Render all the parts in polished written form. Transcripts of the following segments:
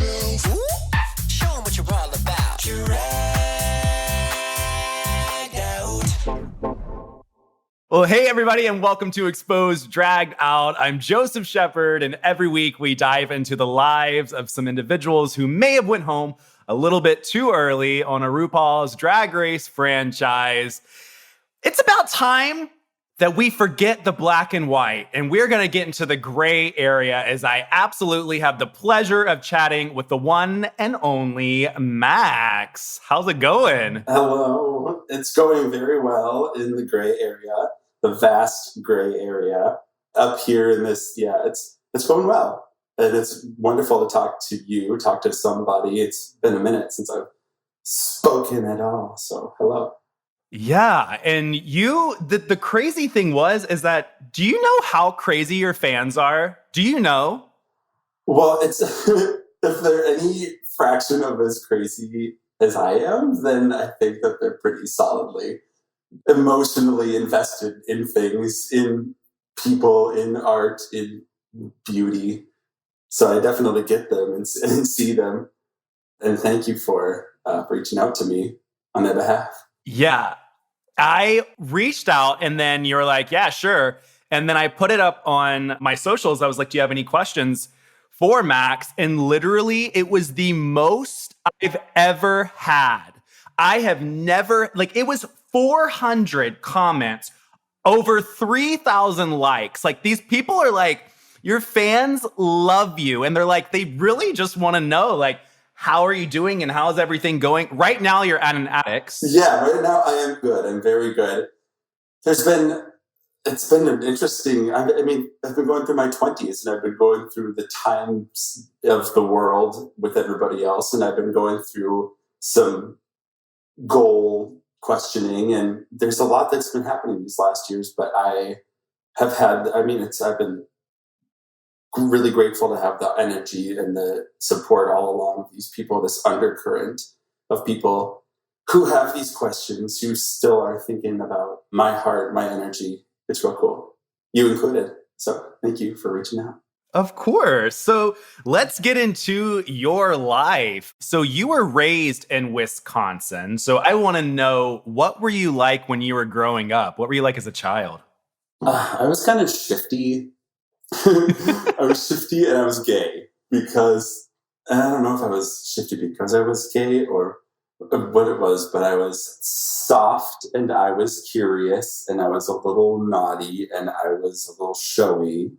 yourself. Ooh, show 'em what you're all about. Dragged out. Well, hey, everybody, and welcome to Exposed Dragged Out. I'm Joseph Shepard, and every week we dive into the lives of some individuals who may have went home a little bit too early on a RuPaul's Drag Race franchise. It's about time that we forget the black and white, and we're going to get into the gray area as I absolutely have the pleasure of chatting with the one and only Max. How's it going? Hello. It's going very well in the gray area, the vast gray area up here in this. Yeah, it's going well. And it's wonderful to talk to you, talk to somebody. It's been a minute since I've spoken at all. So hello. Yeah, and the crazy thing is that, do you know how crazy your fans are? Do you know? Well, it's if they're any fraction of as crazy as I am, then I think that they're pretty solidly emotionally invested in things, in people, in art, in beauty. So I definitely get them and see them. And thank you for reaching out to me on their behalf. Yeah, I reached out and then you were like, yeah, sure. And then I put it up on my socials. I was like, do you have any questions for Max? And literally, it was the most I've ever had. I have never, it was 400 comments, over 3,000 likes. Like, these people are like, your fans love you. And they're like, they really just want to know, like, how are you doing and how's everything going? Right now, you're at an Addicts. Yeah, right now I am good. I'm very good. It's been an interesting, I've been going through my 20s and I've been going through the times of the world with everybody else. And I've been going through some goal questioning, and there's a lot that's been happening these last years, but I've been really grateful to have the energy and the support all along of these people, this undercurrent of people who have these questions, who still are thinking about my heart, my energy. It's real cool. You included. So thank you for reaching out. Of course. So let's get into your life. So you were raised in Wisconsin. So I want to know, what were you like when you were growing up? What were you like as a child? I was kind of shifty. I was shifty and I was gay because, I don't know if I was shifty because I was gay or what it was, but I was soft and I was curious and I was a little naughty and I was a little showy.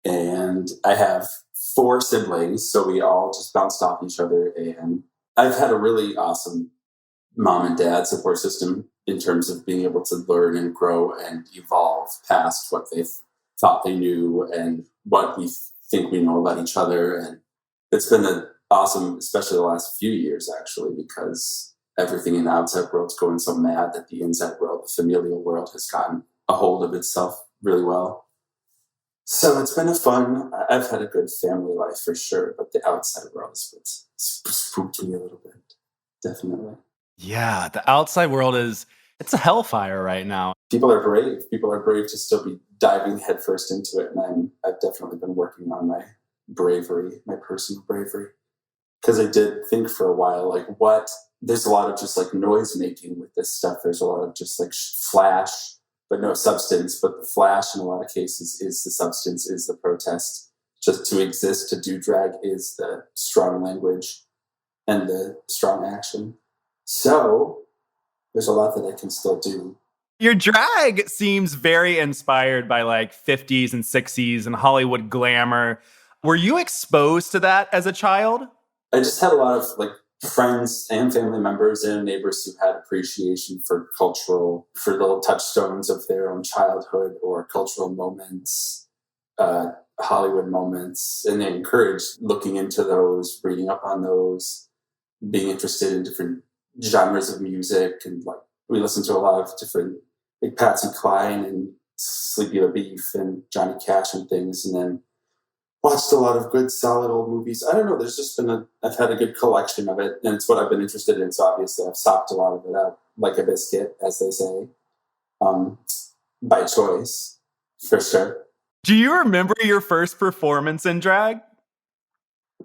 And I have 4 siblings, so we all just bounced off each other. And I've had a really awesome mom and dad support system in terms of being able to learn and grow and evolve past what they thought they knew and what we think we know about each other. And it's been awesome, especially the last few years, actually, because everything in the outside world's going so mad that the inside world, the familial world, has gotten a hold of itself really well. So it's been I've had a good family life for sure, but the outside world is what's spooked me a little bit. Definitely. Yeah, the outside world it's a hellfire right now. People are brave. People are brave to still be diving headfirst into it. And I've definitely been working on my bravery, my personal bravery. Because I did think for a while, there's a lot of just noise making with this stuff. There's a lot of just flash, but no substance. But the flash in a lot of cases is the substance, is the protest. Just to exist, to do drag is the strong language and the strong action. So there's a lot that I can still do. Your drag seems very inspired by 50s and 60s and Hollywood glamour. Were you exposed to that as a child? I just had a lot of friends and family members and neighbors who had appreciation for little touchstones of their own childhood or cultural moments, Hollywood moments. And they encouraged looking into those, reading up on those, being interested in different genres of music. And we listened to a lot of different, Patsy Cline and Sleepy the Beef and Johnny Cash and things. And then watched a lot of good, solid old movies. I don't know. There's just I've had a good collection of it, and it's what I've been interested in. So obviously I've sopped a lot of it up like a biscuit, as they say, by choice, for sure. Do you remember your first performance in drag?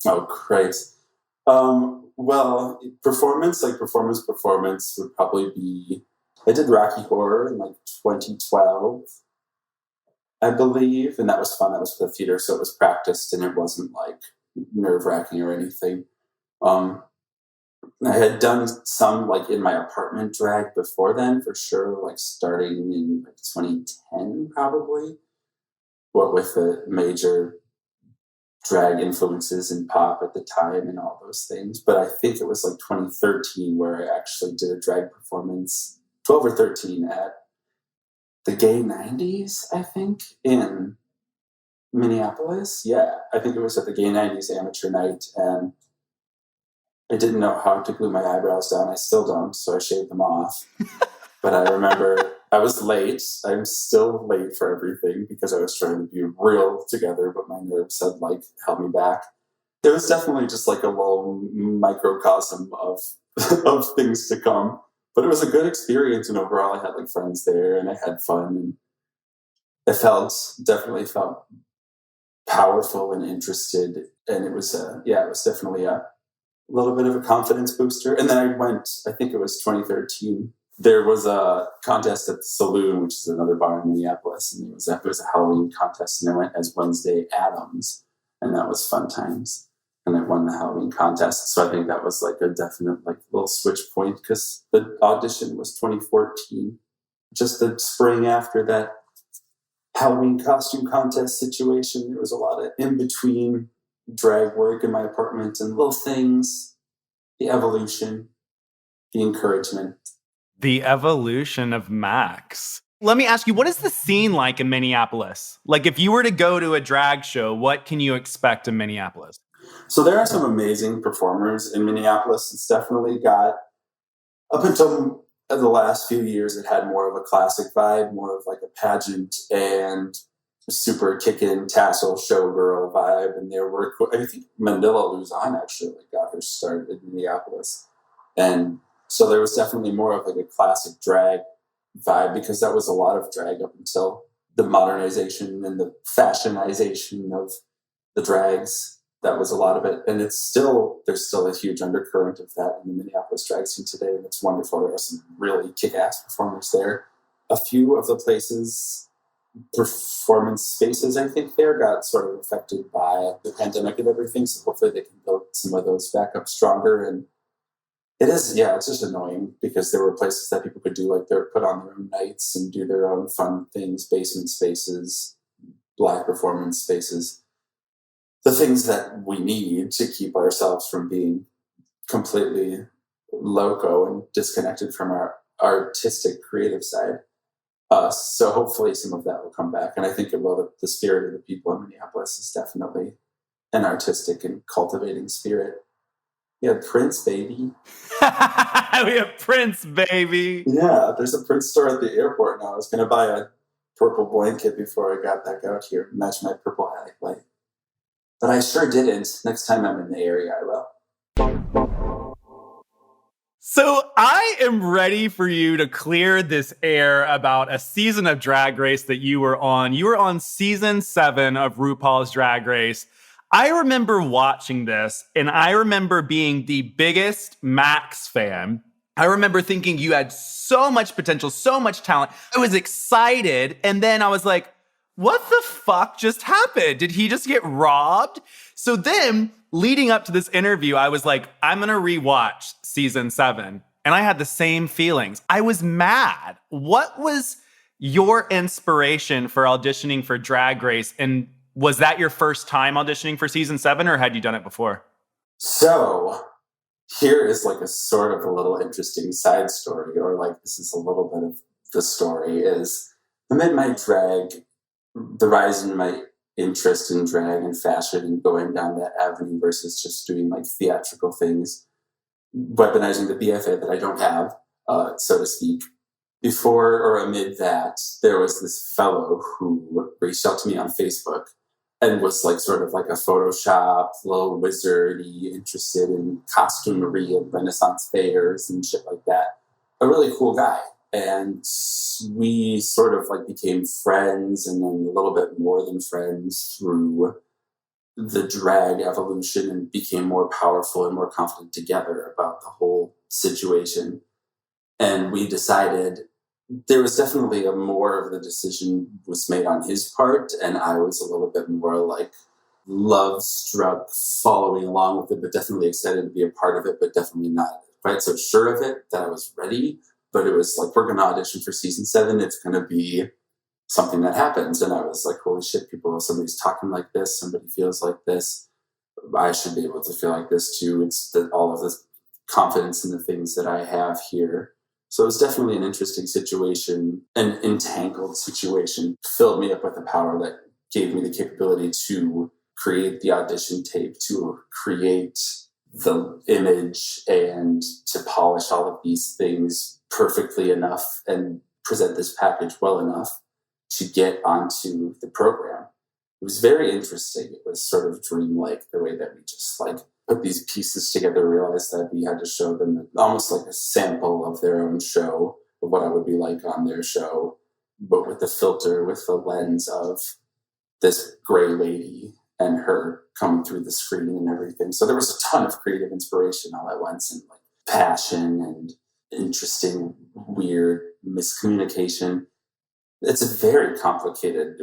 Oh, great. Well, performance would probably be. I did Rocky Horror in like 2012, I believe, and that was fun. That was for the theater, so it was practiced and it wasn't like nerve wracking or anything. Um, I had done some like in my apartment drag before then, for sure, like starting in like 2010, probably. What with the major drag influences in pop at the time and all those things. But I think it was like 2013 where I actually did a drag performance, 12 or 13 at the Gay 90s, I think, in Minneapolis. Yeah, I think it was at the Gay 90s amateur night. And I didn't know how to glue my eyebrows down. I still don't, so I shaved them off. But I remember I was late. I'm still late for everything because I was trying to be real together, but my nerves had like held me back. There was definitely just like a little microcosm of of things to come. But it was a good experience, and overall, I had like friends there, and I had fun, and it definitely felt powerful and interested, and it was it was definitely a little bit of a confidence booster. And then I went, I think it was 2013. There was a contest at the Saloon, which is another bar in Minneapolis, and it was a Halloween contest, and I went as Wednesday Addams, and that was fun times. And I won the Halloween contest, so I think that was like a definite like little switch point because the audition was 2014, just the spring after that Halloween costume contest situation. There was a lot of in between drag work in my apartment and little things, the evolution, the encouragement. The evolution of Max. Let me ask you, what is the scene like in Minneapolis? Like, if you were to go to a drag show, what can you expect in Minneapolis? So there are some amazing performers in Minneapolis. It's definitely got, up until the last few years, it had more of a classic vibe, more of like a pageant and super kick-in tassel showgirl vibe. And there were, I think Mandela Luzon actually got her start in Minneapolis. And so there was definitely more of like a classic drag vibe because that was a lot of drag up until the modernization and the fashionization of the drags. That was a lot of it. And there's still a huge undercurrent of that in the Minneapolis drag scene today. And it's wonderful. There are some really kick-ass performers there. A few of the performance spaces, I think, there got sort of affected by the pandemic and everything. So hopefully they can build some of those back up stronger. And it is, it's just annoying because there were places that people could do like put on their own nights and do their own fun things, basement spaces, Black performance spaces, the things that we need to keep ourselves from being completely loco and disconnected from our artistic creative side. So hopefully some of that will come back. And I think it will. The spirit of the people in Minneapolis is definitely an artistic and cultivating spirit. Yeah, Prince, baby. We have Prince, baby. Yeah, there's a Prince store at the airport now. I was going to buy a purple blanket before I got back out here, match my purple light. But I sure didn't. Next time I'm in the area, I will. So I am ready for you to clear this air about a season of Drag Race that you were on. You were on season 7 of RuPaul's Drag Race. I remember watching this, and I remember being the biggest Max fan. I remember thinking you had so much potential, so much talent. I was excited, and then I was like, what the fuck just happened? Did he just get robbed? So then, leading up to this interview, I was like, I'm going to rewatch season 7. And I had the same feelings. I was mad. What was your inspiration for auditioning for Drag Race? And was that your first time auditioning for season 7, or had you done it before? So here is like a sort of a little interesting side story, or like this is a little bit of the story, is amid my drag, the rise in my interest in drag and fashion and going down that avenue versus just doing like theatrical things, weaponizing the BFA that I don't have, so to speak. Before or amid that, there was this fellow who reached out to me on Facebook and was like sort of like a Photoshop little wizardy, interested in costumery and Renaissance fairs and shit like that. A really cool guy. And we sort of like became friends, and then a little bit more than friends through the drag evolution and became more powerful and more confident together about the whole situation. And we decided there was definitely more of the decision was made on his part, and I was a little bit more like love struck, following along with it, but definitely excited to be a part of it, but definitely not quite so sure of it that I was ready. But it was like, we're going to audition for season 7. It's going to be something that happens. And I was like, holy shit, somebody's talking like this, somebody feels like this. I should be able to feel like this too. It's all of this confidence in the things that I have here. So it was definitely an interesting situation, an entangled situation, filled me up with the power that gave me the capability to create the audition tape, to create the image, and to polish all of these things perfectly enough and present this package well enough to get onto the program. It was very interesting. It was sort of dreamlike, the way that we just like put these pieces together, realized that we had to show them almost like a sample of their own show, of what I would be like on their show, but with the filter, with the lens of this gray lady and her coming through the screen and everything. So there was a ton of creative inspiration all at once, and like passion and interesting, weird miscommunication. It was a very complicated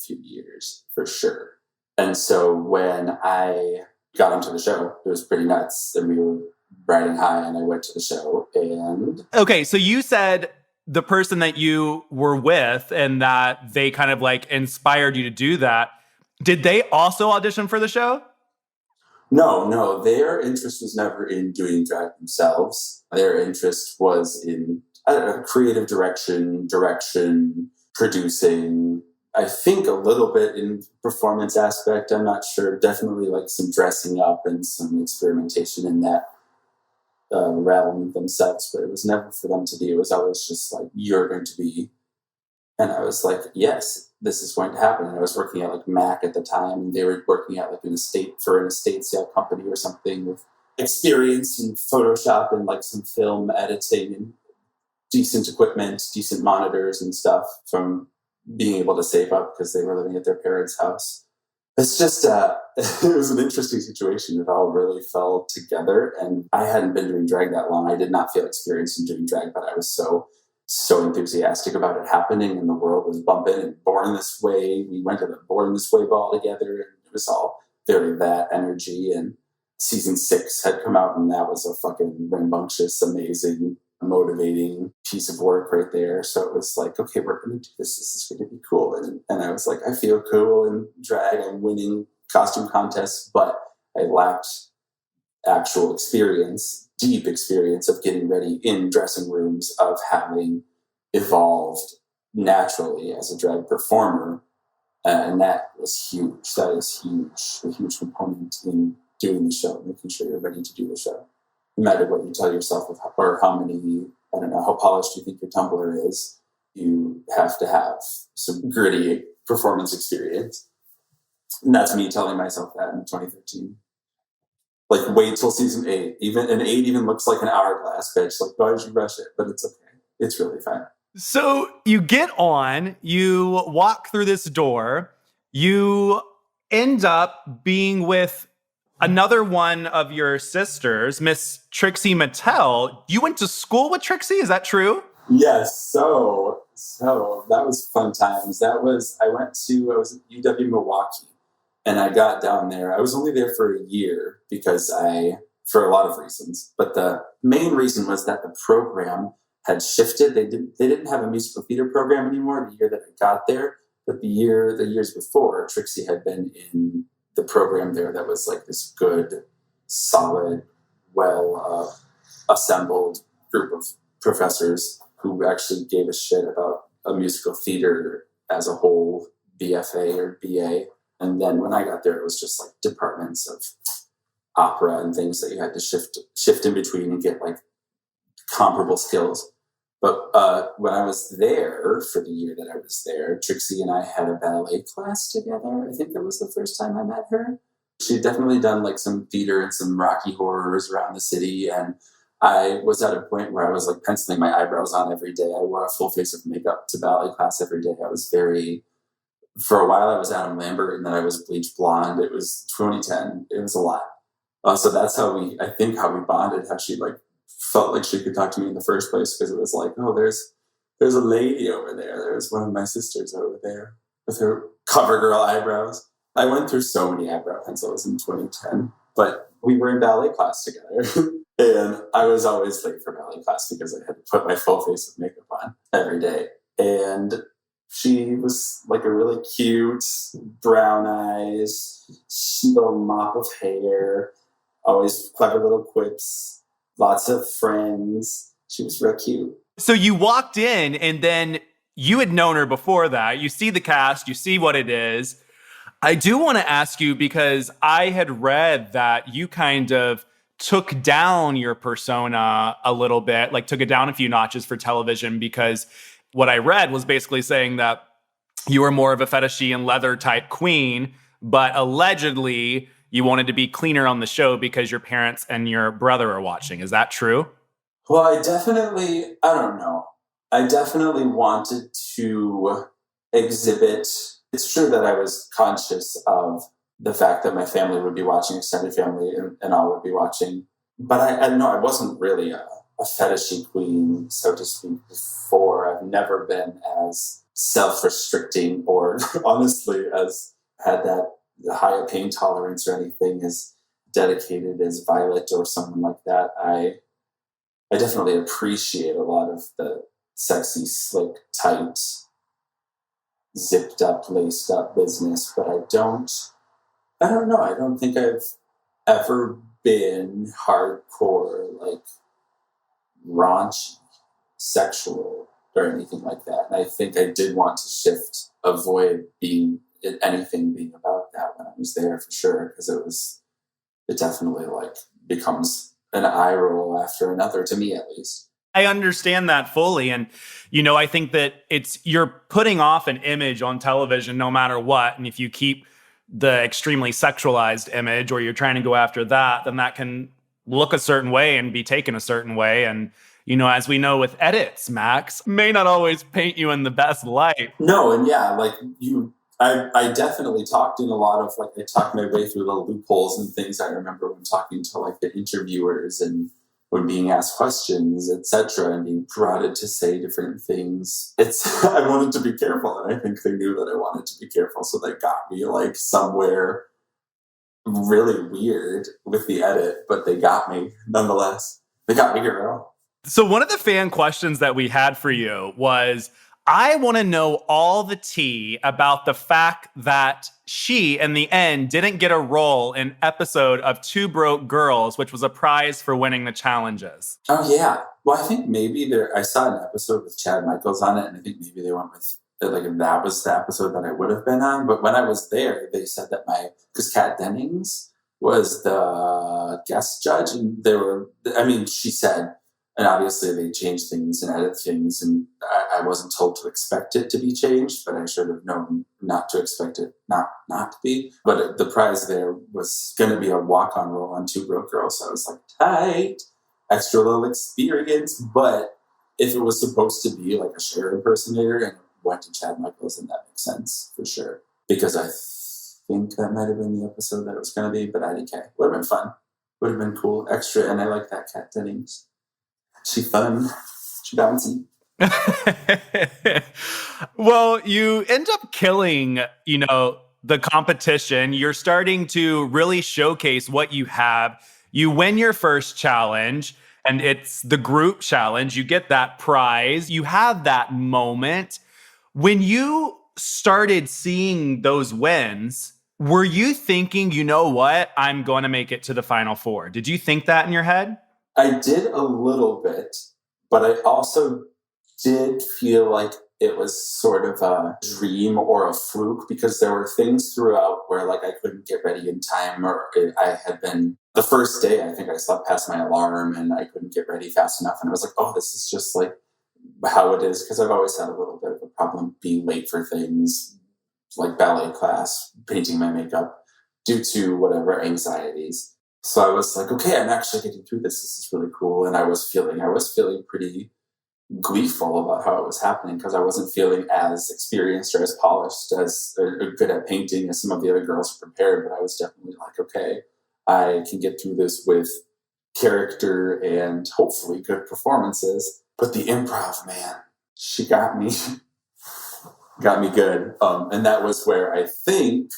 few years for sure. And so when I got onto the show, it was pretty nuts, and we were riding high, and I went to the show. And okay, so you said the person that you were with and that they kind of like inspired you to do that. Did they also audition for the show? No, their interest was never in doing drag themselves. Their interest was in, I don't know, creative direction, producing, I think a little bit in performance aspect. I'm not sure. Definitely like some dressing up and some experimentation in that realm themselves, but it was never for them to do. It was always just like, you're going to be. And I was like, yes, this is going to happen. And I was working at like Mac at the time, and they were working at like an estate sale company or something with experience in Photoshop and like some film editing and decent equipment, decent monitors and stuff from being able to save up because they were living at their parents' house. It's just, it was an interesting situation. It all really fell together, and I hadn't been doing drag that long. I did not feel experienced in doing drag, but I was so enthusiastic about it happening, and the world was bumping, and Born This Way. We went to the Born This Way ball together, and it was all very that energy. And season 6 had come out, and that was a fucking rambunctious, amazing, motivating piece of work right there. So it was like, okay, we're going to do this. This is going to be cool. And I was like, I feel cool in drag. I'm winning costume contests, but I lacked actual experience, deep experience of getting ready in dressing rooms, of having evolved naturally as a drag performer. And that was huge. That is huge. A huge component in doing the show, making sure you're ready to do the show. No matter what you tell yourself or how many, I don't know, how polished you think your tumbler is, you have to have some gritty performance experience. And that's me telling myself that in 2013. Like, wait till season 8. Even an 8 even looks like an hourglass, bitch. Like, why did you rush it? But it's okay. It's really fine. So you get on, you walk through this door, you end up being with another one of your sisters, Miss Trixie Mattel. You went to school with Trixie, is that true? Yes, so that was fun times. I was at UW Milwaukee, and I got down there. I was only there for a year for a lot of reasons, but the main reason was that the program had shifted. They didn't have a musical theater program anymore the year that I got there, but the years before, Trixie had been in the program there that was like this good, solid, well assembled group of professors who actually gave a shit about a musical theater as a whole, BFA or BA. And then when I got there, it was just like departments of opera and things that you had to shift in between and get like comparable skills. But when I was there, for the year that I was there, Trixie and I had a ballet class together. I think that was the first time I met her. She'd definitely done like some theater and some Rocky horrors around the city. And I was at a point where I was like penciling my eyebrows on every day. I wore a full face of makeup to ballet class every day. I was very for a while I was Adam Lambert, and then I was bleach blonde. It was 2010. It was a lot. So that's how we bonded. How she like felt like she could talk to me in the first place, because it was like, oh, there's a lady over there. There's one of my sisters over there with her cover girl eyebrows. I went through so many eyebrow pencils in 2010, but we were in ballet class together. And I was always late for ballet class because I had to put my full face of makeup on every day. And she was like a really cute, brown eyes, little mop of hair, always clever little quips, lots of friends. She was real cute. So you walked in and then you had known her before that. You see the cast, you see what it is. I do want to ask you, because I had read that you kind of took down your persona a little bit, like took it down a few notches for television, because what I read was basically saying that you were more of a fetishy and leather type queen, but allegedly you wanted to be cleaner on the show because your parents and your brother are watching. Is that true? Well, I don't know. I definitely wanted to exhibit. It's true that I was conscious of the fact that my family would be watching, extended family, and all would be watching. But I know I wasn't really a fetishy queen, so to speak, before. I've never been as self-restricting or honestly as had that high a pain tolerance or anything as dedicated as Violet or someone like that. I definitely appreciate a lot of the sexy, slick, tight, zipped up, laced up business, but I don't know. I don't think I've ever been hardcore, like raunchy, sexual, or anything like that. And I think I did want to avoid anything being about that when I was there, for sure, because it definitely like becomes an eye roll after another, to me at least. I understand that fully. And, I think that you're putting off an image on television no matter what. And if you keep the extremely sexualized image, or you're trying to go after that, then that can look a certain way and be taken a certain way. And, as we know with edits, Max, may not always paint you in the best light. No, and yeah, like I definitely talked in a lot of, like, I talked my way through the loopholes and things. I remember when talking to like the interviewers and when being asked questions, etc., and being prodded to say different things. I wanted to be careful, and I think they knew that I wanted to be careful, so they got me like somewhere really weird with the edit, but they got me nonetheless. They got me, girl. So one of the fan questions that we had for you was, I want to know all the tea about the fact that she, in the end, didn't get a role in episode of Two Broke Girls, which was a prize for winning the challenges. Oh, yeah. Well, I think maybe I saw an episode with Chad Michaels on it, and I think maybe they went with, like, that was the episode that I would have been on. But when I was there, they said that because Kat Dennings was the guest judge, and she said, and obviously they change things and edit things, and I wasn't told to expect it to be changed, but I should have known not to expect it not to be. But the prize there was going to be a walk-on role on Two Broke Girls, so I was like, tight, extra little experience. But if it was supposed to be like a Cher impersonator and went to Chad Michaels, then that makes sense for sure. Because I think that might have been the episode that it was going to be, but I didn't care. Would have been fun. Would have been cool. Extra, and I like that Kat Dennings. She fun. She bouncy. Well, you end up killing, the competition. You're starting to really showcase what you have. You win your first challenge, and it's the group challenge. You get that prize. You have that moment. When you started seeing those wins, were you thinking, you know what, I'm going to make it to the Final Four? Did you think that in your head? I did a little bit, but I also did feel like it was sort of a dream or a fluke, because there were things throughout where like I couldn't get ready in time, or I had been the first day, I think I slept past my alarm and I couldn't get ready fast enough. And I was like, oh, this is just like how it is. Because I've always had a little bit of a problem being late for things like ballet class, painting my makeup, due to whatever anxieties. So I was like, okay, I'm actually getting through this. This is really cool. And I was feeling pretty gleeful about how it was happening because I wasn't feeling as experienced or as polished as or good at painting as some of the other girls were prepared. But I was definitely like, okay, I can get through this with character and hopefully good performances. But the improv, man, she got me, got me good. And that was where I think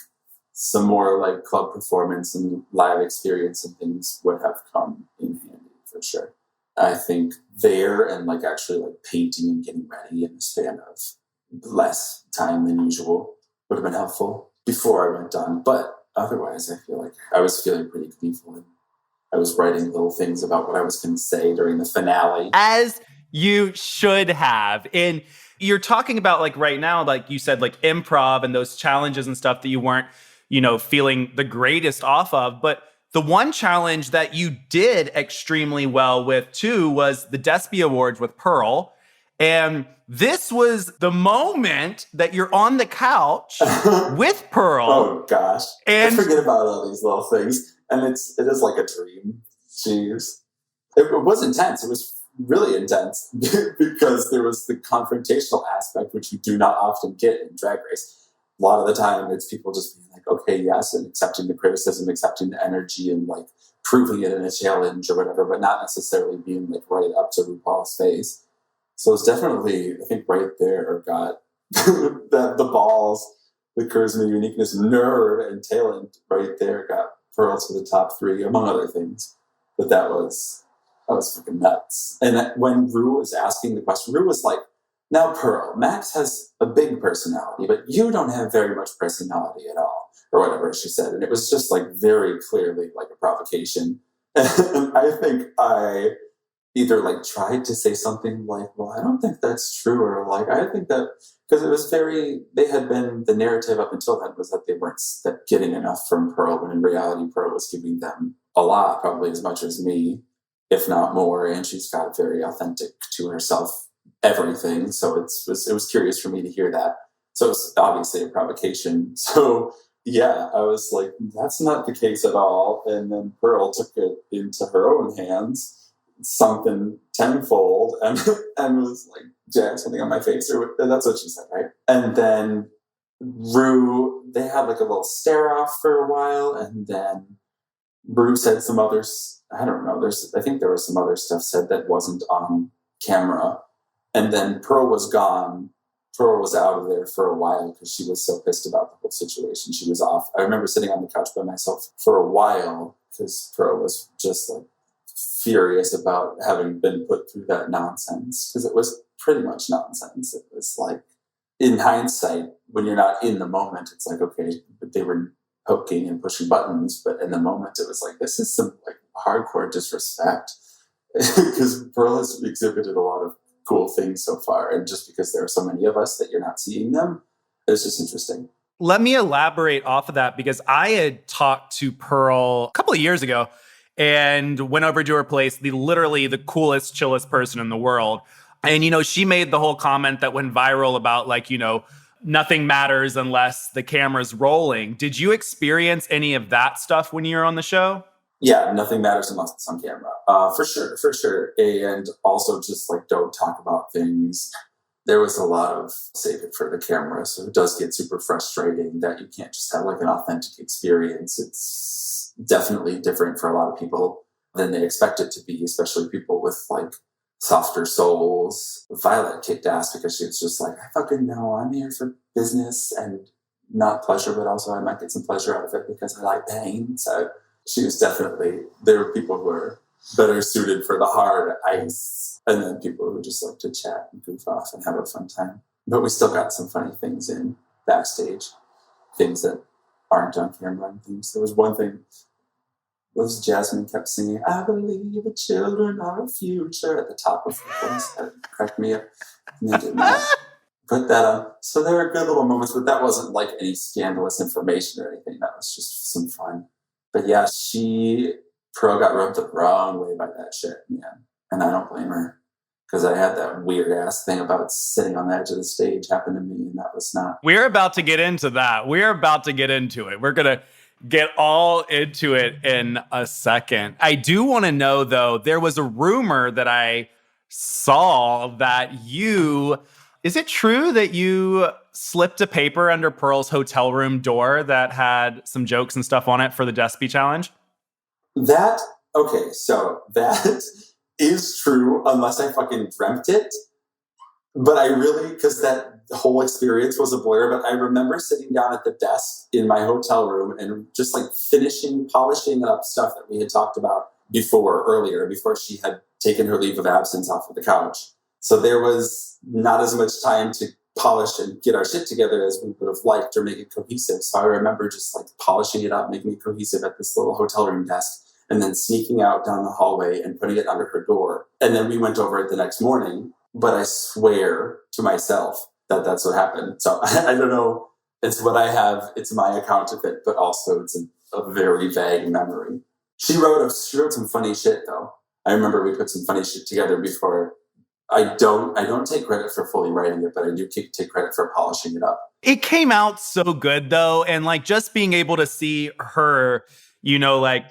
some more like club performance and live experience and things would have come in handy for sure. I think there and like actually like painting and getting ready in the span of less time than usual would have been helpful before I went on. But otherwise, I feel like I was feeling pretty gleeful. And I was writing little things about what I was going to say during the finale. As you should have. And you're talking about like right now, like you said, like improv and those challenges and stuff that you weren't, feeling the greatest off of. But the one challenge that you did extremely well with, too, was the Despy Awards with Pearl. And this was the moment that you're on the couch with Pearl. Oh, gosh. And I forget about all these little things. And it is like a dream. Jeez. It was intense. It was really intense because there was the confrontational aspect, which you do not often get in Drag Race. A lot of the time, it's people just being like, okay, yes, and accepting the criticism, accepting the energy, and like proving it in a challenge or whatever, but not necessarily being like right up to RuPaul's face. So it's definitely, I think, right there got the balls, the charisma, uniqueness, nerve, and talent right there got Pearl to the top 3, among other things. But that was freaking nuts. And when Ru was asking the question, Ru was like, now, Pearl, Max has a big personality, but you don't have very much personality at all, or whatever she said. And it was just like very clearly like a provocation. And I think I either like tried to say something like, well, I don't think that's true, or like, I think that, because it was they had been, the narrative up until then was that they weren't getting enough from Pearl, when in reality, Pearl was giving them a lot, probably as much as me, if not more. And she's got very authentic to herself everything. So it was curious for me to hear that. So it's obviously a provocation. So yeah, I was like, that's not the case at all. And then Pearl took it into her own hands, something tenfold, and was like, jabbed something on my face, or that's what she said, right? And then Ru, they had like a little stare off for a while, and then Ru said some others. I don't know. I think there was some other stuff said that wasn't on camera. And then Pearl was gone. Pearl was out of there for a while because she was so pissed about the whole situation. She was off. I remember sitting on the couch by myself for a while because Pearl was just like furious about having been put through that nonsense, because it was pretty much nonsense. It was like, in hindsight, when you're not in the moment, it's like, okay, but they were poking and pushing buttons. But in the moment, it was like, this is some like hardcore disrespect, because Pearl has exhibited a lot of cool things so far, and just because there are so many of us that you're not seeing them, it's just interesting. Let me elaborate off of that, because I had talked to Pearl a couple of years ago and went over to her place, literally the coolest, chillest person in the world. And, she made the whole comment that went viral about like, nothing matters unless the camera's rolling. Did you experience any of that stuff when you were on the show? Yeah, nothing matters unless it's on camera. For sure. And also just like, don't talk about things. There was a lot of save it for the camera. So it does get super frustrating that you can't just have like an authentic experience. It's definitely different for a lot of people than they expect it to be, especially people with like softer souls. Violet kicked ass because she was just like, I fucking know, I'm here for business and not pleasure, but also I might get some pleasure out of it because I like pain. So she was definitely, there were people who were better suited for the hard ice, and then people who just like to chat and goof off and have a fun time. But we still got some funny things in backstage, things that aren't on camera and things. There was one thing, was Jasmine kept singing, I believe the children are a future, at the top of her voice. That cracked me up. And they did not put that on. So there were good little moments, but that wasn't like any scandalous information or anything. That was just some fun. But yeah, Pearl got rubbed the wrong way by that shit, man. And I don't blame her, because I had that weird ass thing about sitting on the edge of the stage happen to me, and that was not. We're about to get into that. We're about to get into it. We're going to get all into it in a second. I do want to know, though, there was a rumor that I saw that is it true that you slipped a paper under Pearl's hotel room door that had some jokes and stuff on it for the Despy challenge? Okay, so that is true unless I fucking dreamt it. But because that whole experience was a blur, but I remember sitting down at the desk in my hotel room and just like polishing up stuff that we had talked about earlier, before she had taken her leave of absence off of the couch. So there was not as much time to polish and get our shit together as we would have liked or make it cohesive. So I remember just like polishing it up, making it cohesive at this little hotel room desk, and then sneaking out down the hallway and putting it under her door. And then we went over it the next morning. But I swear to myself that that's what happened. So I don't know. It's what I have. It's my account of it, but also it's a very vague memory. She wrote some funny shit though. I remember we put some funny shit together before. I don't take credit for fully writing it, but I do take credit for polishing it up. It came out so good though. And like just being able to see her, like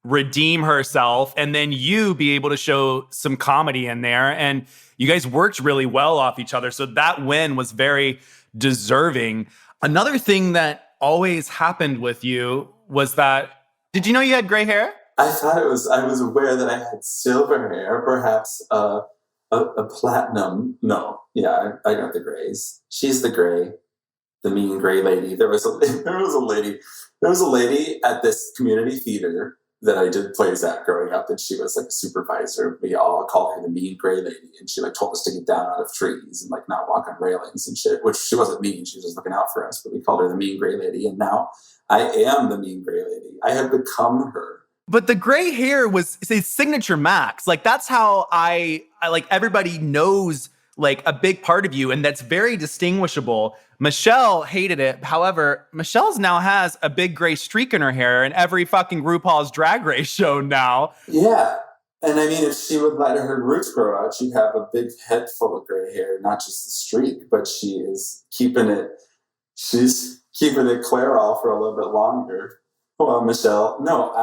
redeem herself, and then you be able to show some comedy in there. And you guys worked really well off each other. So that win was very deserving. Another thing that always happened with you was that, did you know you had gray hair? I was aware that I had silver hair, perhaps a platinum. No, yeah, I got the grays. She's the gray, the mean gray lady. There was a lady at this community theater that I did plays at growing up, and she was like a supervisor. We all called her the mean gray lady, and she like told us to get down out of trees and like not walk on railings and shit, which she wasn't mean. She was just looking out for us, but we called her the mean gray lady. And now I am the mean gray lady. I have become her. But the gray hair was his signature Max. Like that's how I like everybody knows like a big part of you, and that's very distinguishable. Michelle hated it. However, Michelle's now has a big gray streak in her hair in every fucking RuPaul's Drag Race show now. Yeah. And I mean, if she would let her roots grow out, she'd have a big head full of gray hair, not just the streak, but she's keeping it Clairol for a little bit longer. Well, Michelle, no,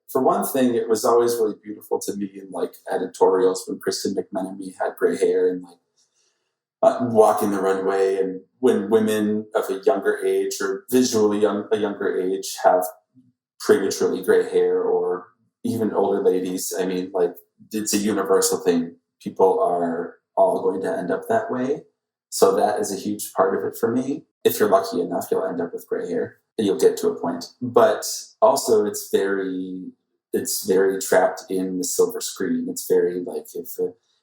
for one thing, it was always really beautiful to me in like editorials when Kristen McMenemy had gray hair and like walking the runway, and when women of a younger age or visually a younger age have prematurely gray hair, or even older ladies. I mean, like it's a universal thing. People are all going to end up that way. So that is a huge part of it for me. If you're lucky enough, you'll end up with gray hair and you'll get to a point. But also it's very trapped in the silver screen. It's very like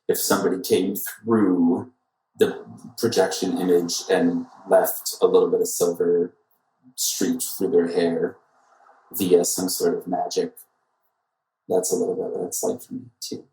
if somebody came through the projection image and left a little bit of silver streaked through their hair via some sort of magic, that's a little bit what it's like for me too.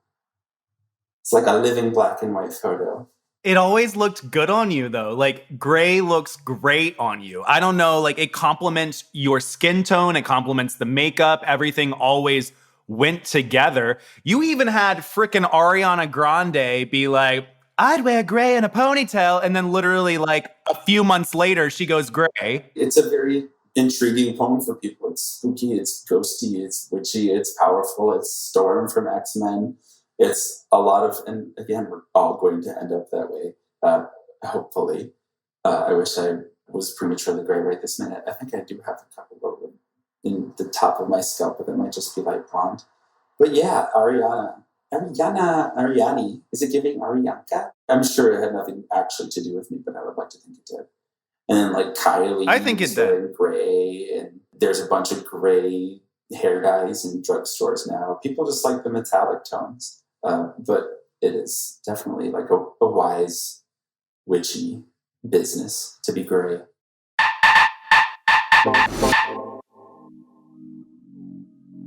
It's like a living black and white photo. It always looked good on you though. Like gray looks great on you. I don't know, like it complements your skin tone, it complements the makeup, everything always went together. You even had frickin' Ariana Grande be like, I'd wear gray in a ponytail, and then literally like a few months later she goes gray. It's a very intriguing poem for people. It's spooky, it's ghosty, it's witchy, it's powerful, it's Storm from X-Men. It's a lot of, and again, we're all going to end up that way, hopefully. I wish I was prematurely gray right this minute. I think I do have a couple of them in the top of my scalp, but it might just be light blonde. But yeah, Ariani. Is it giving Arianka? I'm sure it had nothing actually to do with me, but I would like to think it did. And then like Kylie, I think it did. Gray, and there's a bunch of gray hair dyes in drugstores now. People just like the metallic tones. But it is definitely like a wise, witchy business to be gray.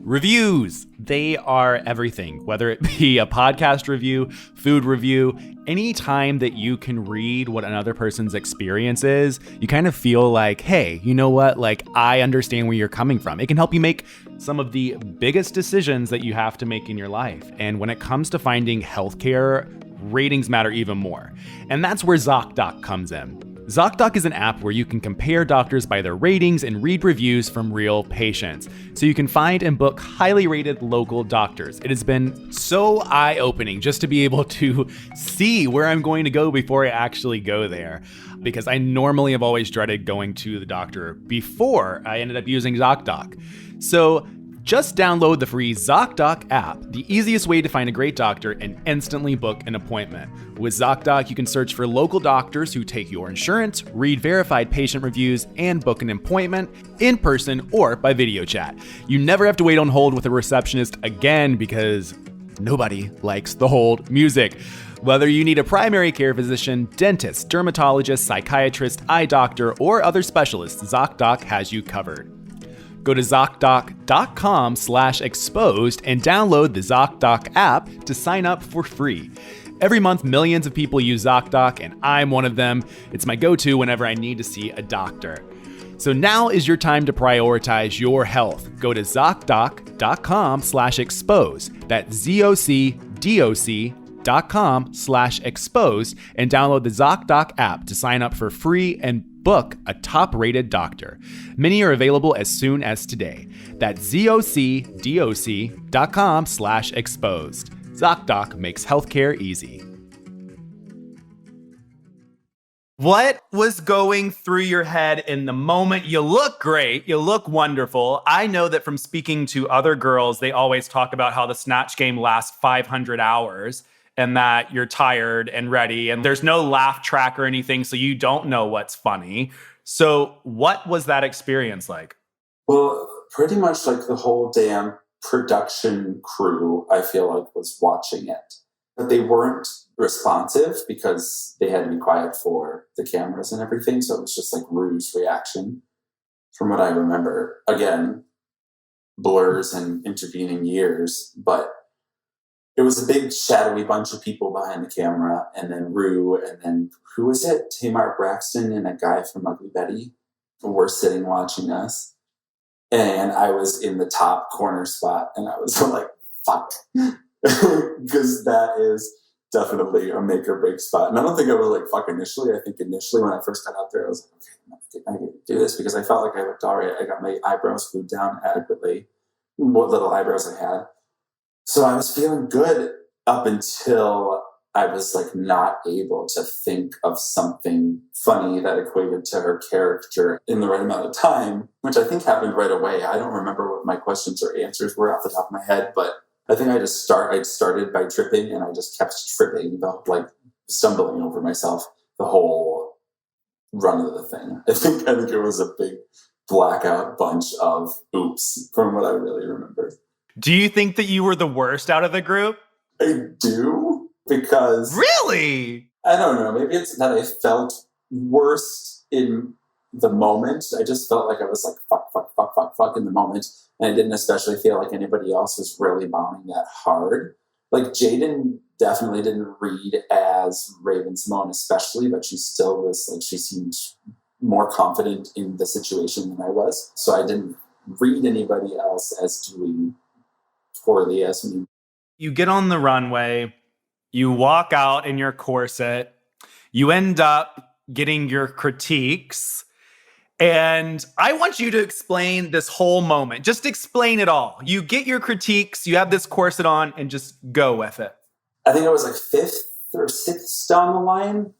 Reviews, they are everything, whether it be a podcast review, food review, any time that you can read what another person's experience is, you kind of feel like, hey, you know what? Like, I understand where you're coming from. It can help you make some of the biggest decisions that you have to make in your life. And when it comes to finding healthcare, ratings matter even more. And that's where ZocDoc comes in. ZocDoc is an app where you can compare doctors by their ratings and read reviews from real patients, so you can find and book highly rated local doctors. It has been so eye-opening just to be able to see where I'm going to go before I actually go there, because I normally have always dreaded going to the doctor before I ended up using ZocDoc. So just download the free ZocDoc app, the easiest way to find a great doctor and instantly book an appointment. With ZocDoc, you can search for local doctors who take your insurance, read verified patient reviews, and book an appointment in person or by video chat. You never have to wait on hold with a receptionist again, because nobody likes the hold music. Whether you need a primary care physician, dentist, dermatologist, psychiatrist, eye doctor, or other specialist, ZocDoc has you covered. Go to ZocDoc.com/exposed and download the ZocDoc app to sign up for free. Every month, millions of people use ZocDoc, and I'm one of them. It's my go-to whenever I need to see a doctor. So now is your time to prioritize your health. Go to ZocDoc.com/exposed. That's ZocDoc.com/exposed and download the ZocDoc app to sign up for free and book a top-rated doctor. Many are available as soon as today. That's ZocDoc.com/exposed. ZocDoc makes healthcare easy. What was going through your head in the moment? You look great. You look wonderful. I know that from speaking to other girls, they always talk about how the Snatch Game lasts 500 hours. And that you're tired and ready, and there's no laugh track or anything, so you don't know what's funny. So what was that experience like? Well, pretty much like the whole damn production crew, I feel like, was watching it. But they weren't responsive because they had to be quiet for the cameras and everything, so it was just like Rue's reaction, from what I remember. Again, blurs and intervening years, but it was a big shadowy bunch of people behind the camera, and then Rue, and then who was it? Tamar Braxton and a guy from Ugly Betty were sitting watching us. And I was in the top corner spot, and I was like, fuck. Because that is definitely a make or break spot. And I don't think I was like, fuck initially. I think initially when I first got out there, I was like, okay, I can do this, because I felt like I looked all right. I got my eyebrows glued down adequately, what little eyebrows I had. So I was feeling good up until I was like not able to think of something funny that equated to her character in the right amount of time, which I think happened right away. I don't remember what my questions or answers were off the top of my head, but I think I started by tripping, and I just kept tripping, like stumbling over myself the whole run of the thing. I think it was a big blackout bunch of oops from what I really remember. Do you think that you were the worst out of the group? I do, because... Really? I don't know. Maybe it's that I felt worse in the moment. I just felt like I was like, fuck in the moment. And I didn't especially feel like anybody else was really bombing that hard. Like, Jaden definitely didn't read as Raven-Symoné especially, but she still was, like, she seemed more confident in the situation than I was. So I didn't read anybody else as doing poorly as me. You get on the runway, you walk out in your corset, you end up getting your critiques, and I want you to explain this whole moment. Just explain it all. You get your critiques, you have this corset on, and just go with it. I think I was like 5th or 6th down the line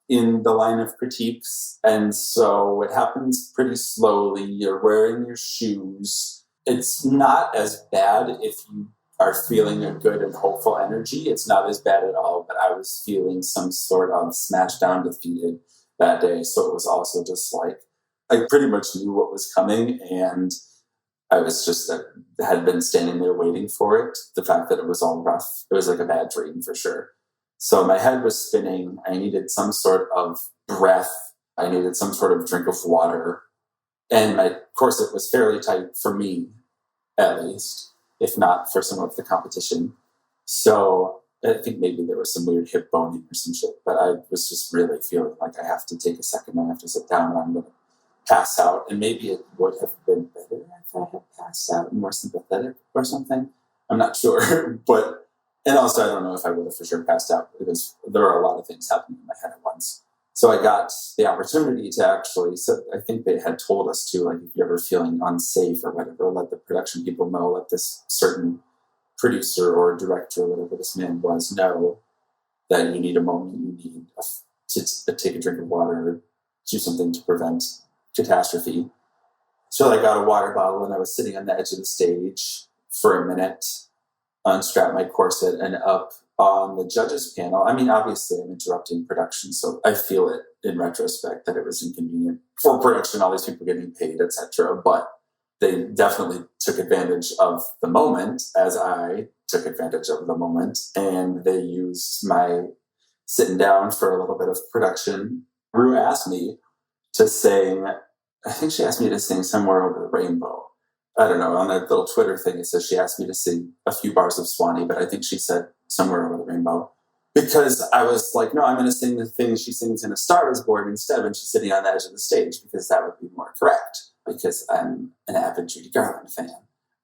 in the line of critiques. And so it happens pretty slowly. You're wearing your shoes. It's not as bad if you are feeling a good and hopeful energy. It's not as bad at all, but I was feeling some sort of smashed down, defeated that day. So it was also just like, I pretty much knew what was coming, and I was just had been standing there waiting for it. The fact that it was all rough, it was like a bad dream for sure. So my head was spinning. I needed some sort of breath. I needed some sort of drink of water. And my corset was fairly tight for me, at least, if not for some of the competition. So I think maybe there was some weird hip boning or some shit, but I was just really feeling like I have to take a second. I have to sit down, and I'm going to pass out. And maybe it would have been better if I had passed out and more sympathetic or something. I'm not sure. And also, I don't know if I would have for sure passed out, because there are a lot of things happening in my head at once. So I got the opportunity to actually, so I think they had told us to, like, if you're ever feeling unsafe or whatever, let the production people know, let this certain producer or director, whatever this man was, know that you need a moment, you need to take a drink of water or do something to prevent catastrophe. So I got a water bottle and I was sitting on the edge of the stage for a minute, unstrapped my corset, and up on the judges panel. I mean, obviously I'm interrupting production, so I feel it in retrospect that it was inconvenient for production, all these people getting paid, etc. But they definitely took advantage of the moment, as I took advantage of the moment, and they used my sitting down for a little bit of production. Rue asked me to sing, I think she asked me to sing Somewhere Over the Rainbow. I don't know, on that little Twitter thing, it says she asked me to sing a few bars of Swanee, but I think she said Somewhere Over the Rainbow. Because I was like, no, I'm going to sing the thing she sings in A Star Is Born instead when she's sitting on the edge of the stage, because that would be more correct, because I'm an avid Judy Garland fan.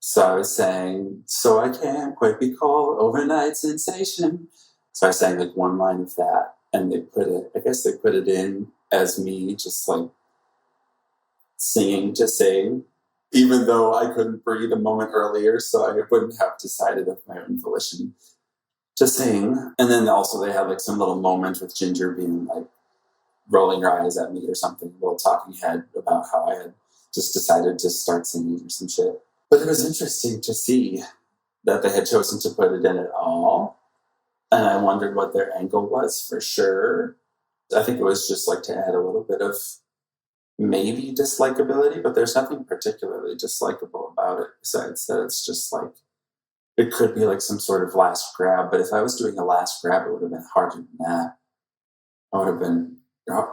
So I was saying, so I can't quite be called overnight sensation. So I sang like one line of that, and they put it in as me just like singing to sing, even though I couldn't breathe a moment earlier, so I wouldn't have decided of my own volition to sing. And then also they had like some little moment with Ginger being like rolling her eyes at me or something, a little talking head about how I had just decided to start singing or some shit. But it was interesting to see that they had chosen to put it in at all. And I wondered what their angle was for sure. I think it was just like to add a little bit of maybe dislikability, but there's nothing particularly dislikable about it besides that it's just like, it could be like some sort of last grab, but if I was doing a last grab, it would have been harder than that. I would have been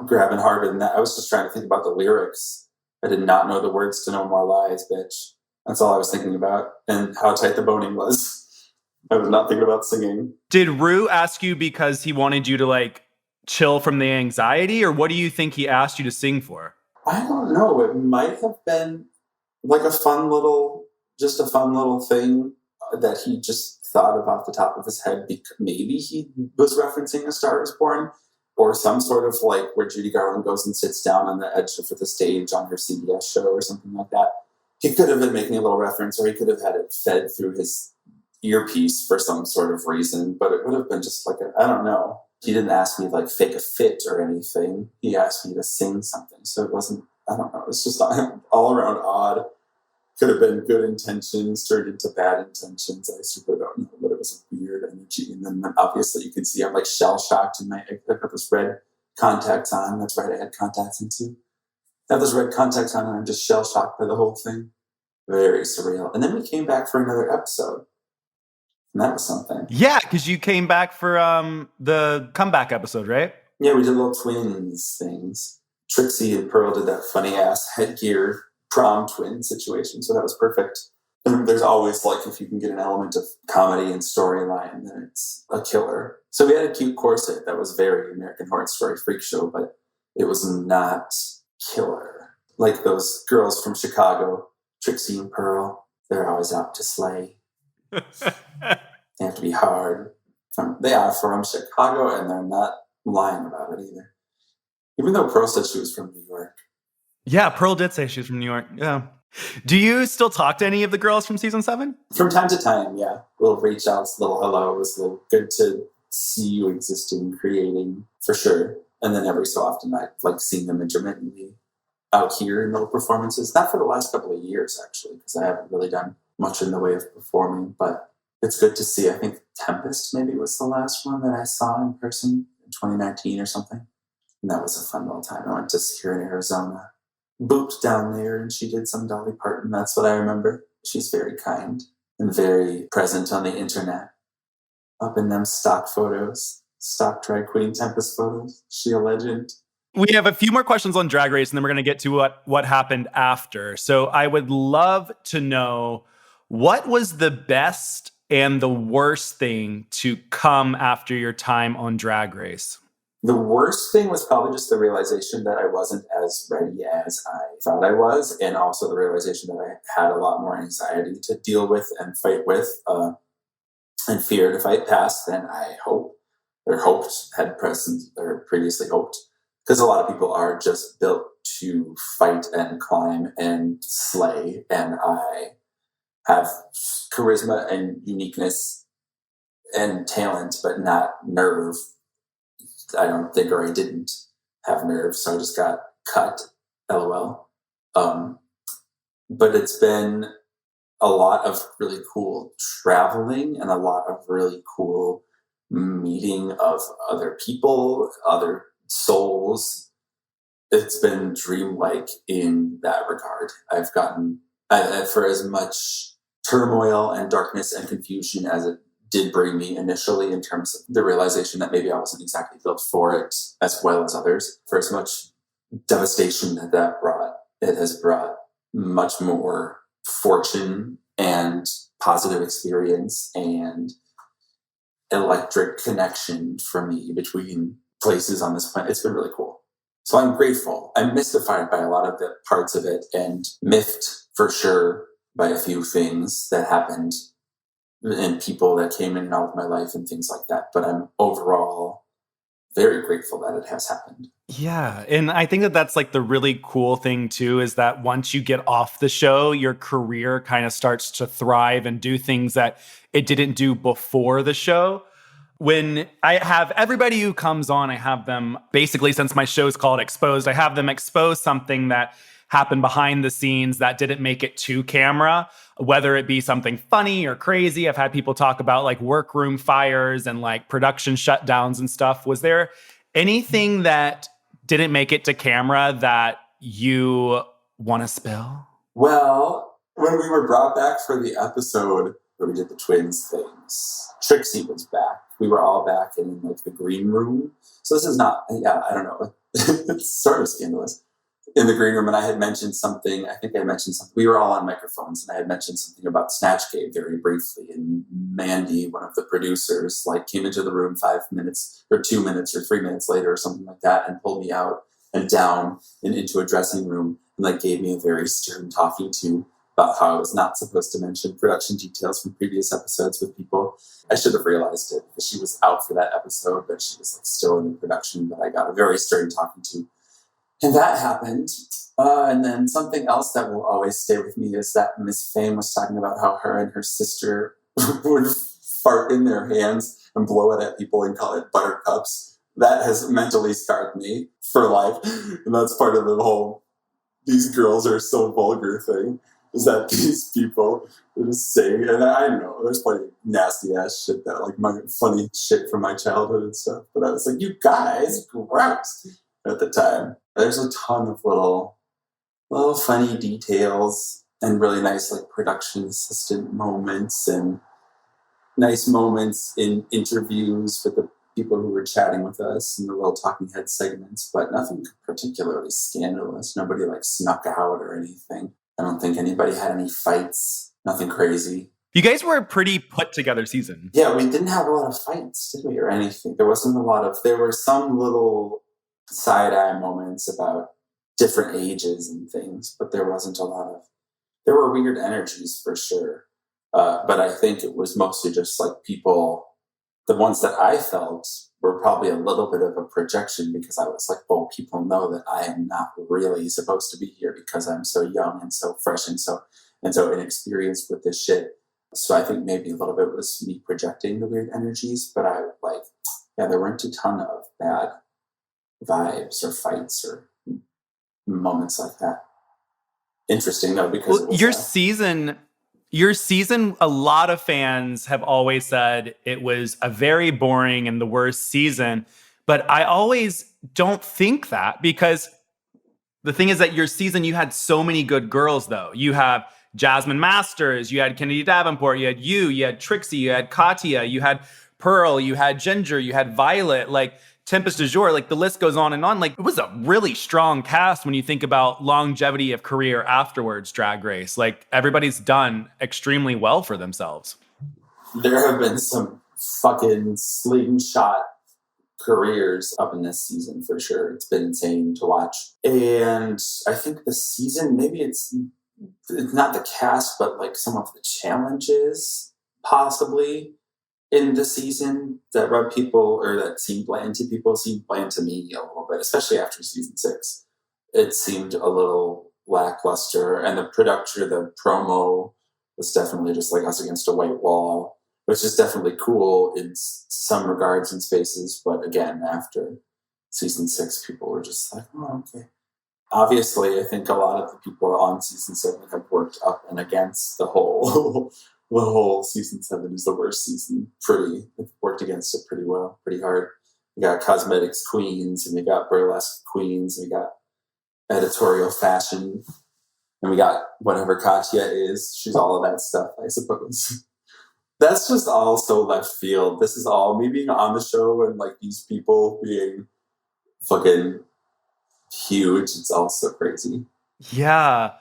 grabbing harder than that. I was just trying to think about the lyrics. I did not know the words to No More Lies, bitch. That's all I was thinking about, and how tight the boning was. I was not thinking about singing. Did Rue ask you because he wanted you to like chill from the anxiety, or what do you think he asked you to sing for? I don't know. It might have been like a fun little thing that he just thought of off the top of his head. Maybe he was referencing A Star Is Born, or some sort of like where Judy Garland goes and sits down on the edge of the stage on her CBS show or something like that. He could have been making a little reference, or he could have had it fed through his earpiece for some sort of reason, but it would have been just like, I don't know. He didn't ask me to like fake a fit or anything. He asked me to sing something. So it wasn't, I don't know. It's just all around odd. Could have been good intentions turned into bad intentions. I super don't know, but it was a weird energy. And then obviously you can see I'm like shell shocked in I've got this red contacts on. That's right. I had contacts in too. I have those red contacts on and I'm just shell shocked by the whole thing. Very surreal. And then we came back for another episode. And that was something. Yeah, because you came back for the comeback episode, right? Yeah, we did little twins things. Trixie and Pearl did that funny ass headgear prom twin situation, so that was perfect. And there's always like, if you can get an element of comedy and storyline, then it's a killer. So we had a cute corset that was very American Horror Story Freak Show, but it was not killer. Like those girls from Chicago, Trixie and Pearl, they're always out to slay. They have to be hard. They are from Chicago, and they're not lying about it either. Even though Pearl said she was from New York. Yeah, Pearl did say she was from New York. Yeah. Do you still talk to any of the girls from season 7? From time to time, yeah. Little reach outs, little hellos, little good to see you existing, creating, for sure. And then every so often I've like seen them intermittently out here in little performances. Not for the last couple of years, actually, because I haven't really done much in the way of performing, but it's good to see. I think Tempest maybe was the last one that I saw in person in 2019 or something. And that was a fun little time. I went to see her in Arizona. Booped down there and she did some Dolly Parton. That's what I remember. She's very kind and very present on the internet. Up in them stock photos, stock drag queen Tempest photos. She a legend. We have a few more questions on Drag Race, and then we're going to get to what happened after. So I would love to know, what was the best and the worst thing to come after your time on Drag Race? The worst thing was probably just the realization that I wasn't as ready as I thought I was, and also the realization that I had a lot more anxiety to deal with and fight with, and fear to fight past than I hoped, or previously hoped. because a lot of people are just built to fight and climb and slay. And I have charisma and uniqueness and talent, but not nerve. I don't think, or I didn't have nerve, so I just got cut. LOL. But it's been a lot of really cool traveling and a lot of really cool meeting of other people, other souls. It's been dreamlike in that regard. I've gotten, for as much turmoil and darkness and confusion as it did bring me initially, in terms of the realization that maybe I wasn't exactly built for it as well as others, for as much devastation that brought, it has brought much more fortune and positive experience and electric connection for me between places on this planet. It's been really cool. So I'm grateful. I'm mystified by a lot of the parts of it, and miffed for sure by a few things that happened and people that came in and out of my life and things like that. But I'm overall very grateful that it has happened. Yeah. And I think that that's like the really cool thing too, is that once you get off the show, your career kind of starts to thrive and do things that it didn't do before the show. When I have everybody who comes on, I have them basically, since my show's called Exposed, I have them expose something that happened behind the scenes that didn't make it to camera, whether it be something funny or crazy. I've had people talk about like workroom fires and like production shutdowns and stuff. Was there anything that didn't make it to camera that you want to spill? Well, when we were brought back for the episode where we did the twins things, Trixie was back. We were all back in like the green room. So this is not, I don't know. It's sort of scandalous. In the green room, and I had mentioned something. I think I mentioned something. We were all on microphones, and I had mentioned something about Snatch Game very briefly. And Mandy, one of the producers, like came into the room 5 minutes or 2 minutes or 3 minutes later or something like that, and pulled me out and down and into a dressing room, and like gave me a very stern talking to about how I was not supposed to mention production details from previous episodes with people. I should have realized it because she was out for that episode, but she was like still in the production. But I got a very stern talking to. And that happened. And then something else that will always stay with me is that Miss Fame was talking about how her and her sister would fart in their hands and blow it at people and call it buttercups. That has mentally scarred me for life. And that's part of the whole "these girls are so vulgar" thing, is that these people are just saying, and I know there's plenty of nasty ass shit that, like, my funny shit from my childhood and stuff, but I was like, you guys, gross at the time. There's a ton of little funny details and really nice like production assistant moments and nice moments in interviews with the people who were chatting with us and the little talking head segments, but nothing particularly scandalous. Nobody like snuck out or anything. I don't think anybody had any fights. Nothing crazy. You guys were a pretty put together season. Yeah, we didn't have a lot of fights, did we, or anything? There wasn't a lot of, there were some little side-eye moments about different ages and things, but there wasn't a lot of, there were weird energies for sure. But I think it was mostly just like people, the ones that I felt were probably a little bit of a projection because I was like, well, people know that I am not really supposed to be here because I'm so young and so fresh and so inexperienced with this shit. So I think maybe a little bit was me projecting the weird energies, but I like, yeah, there weren't a ton of bad vibes or fights or moments like that. Interesting though, because it was your season, a lot of fans have always said it was a very boring and the worst season, but I always don't think that, because the thing is that your season, you had so many good girls though. You have Jasmine Masters, you had Kennedy Davenport, you had Trixie, you had Katya, you had Pearl, you had Ginger, you had Violet, like Tempest du Jour, like the list goes on and on. Like it was a really strong cast when you think about longevity of career afterwards, Drag Race. Like everybody's done extremely well for themselves. There have been some fucking slingshot careers up in this season for sure. It's been insane to watch. And I think the season, maybe it's not the cast, but like some of the challenges possibly. in the season that rubbed people, or that seemed bland to people, seemed bland to me a little bit, especially after season 6. It seemed a little lackluster, and the promo was definitely just like us against a white wall, which is definitely cool in some regards and spaces. But again, after season 6, people were just like, oh, okay. Obviously, I think a lot of the people on season 7 have worked up and against the whole the whole season 7 is the worst season. They've worked against it pretty well, pretty hard. We got cosmetics queens, and we got burlesque queens, and we got editorial fashion, and we got whatever Katya is. She's all of that stuff, I suppose. That's just all so left field. This is all me being on the show and like these people being fucking huge. It's all so crazy. Yeah.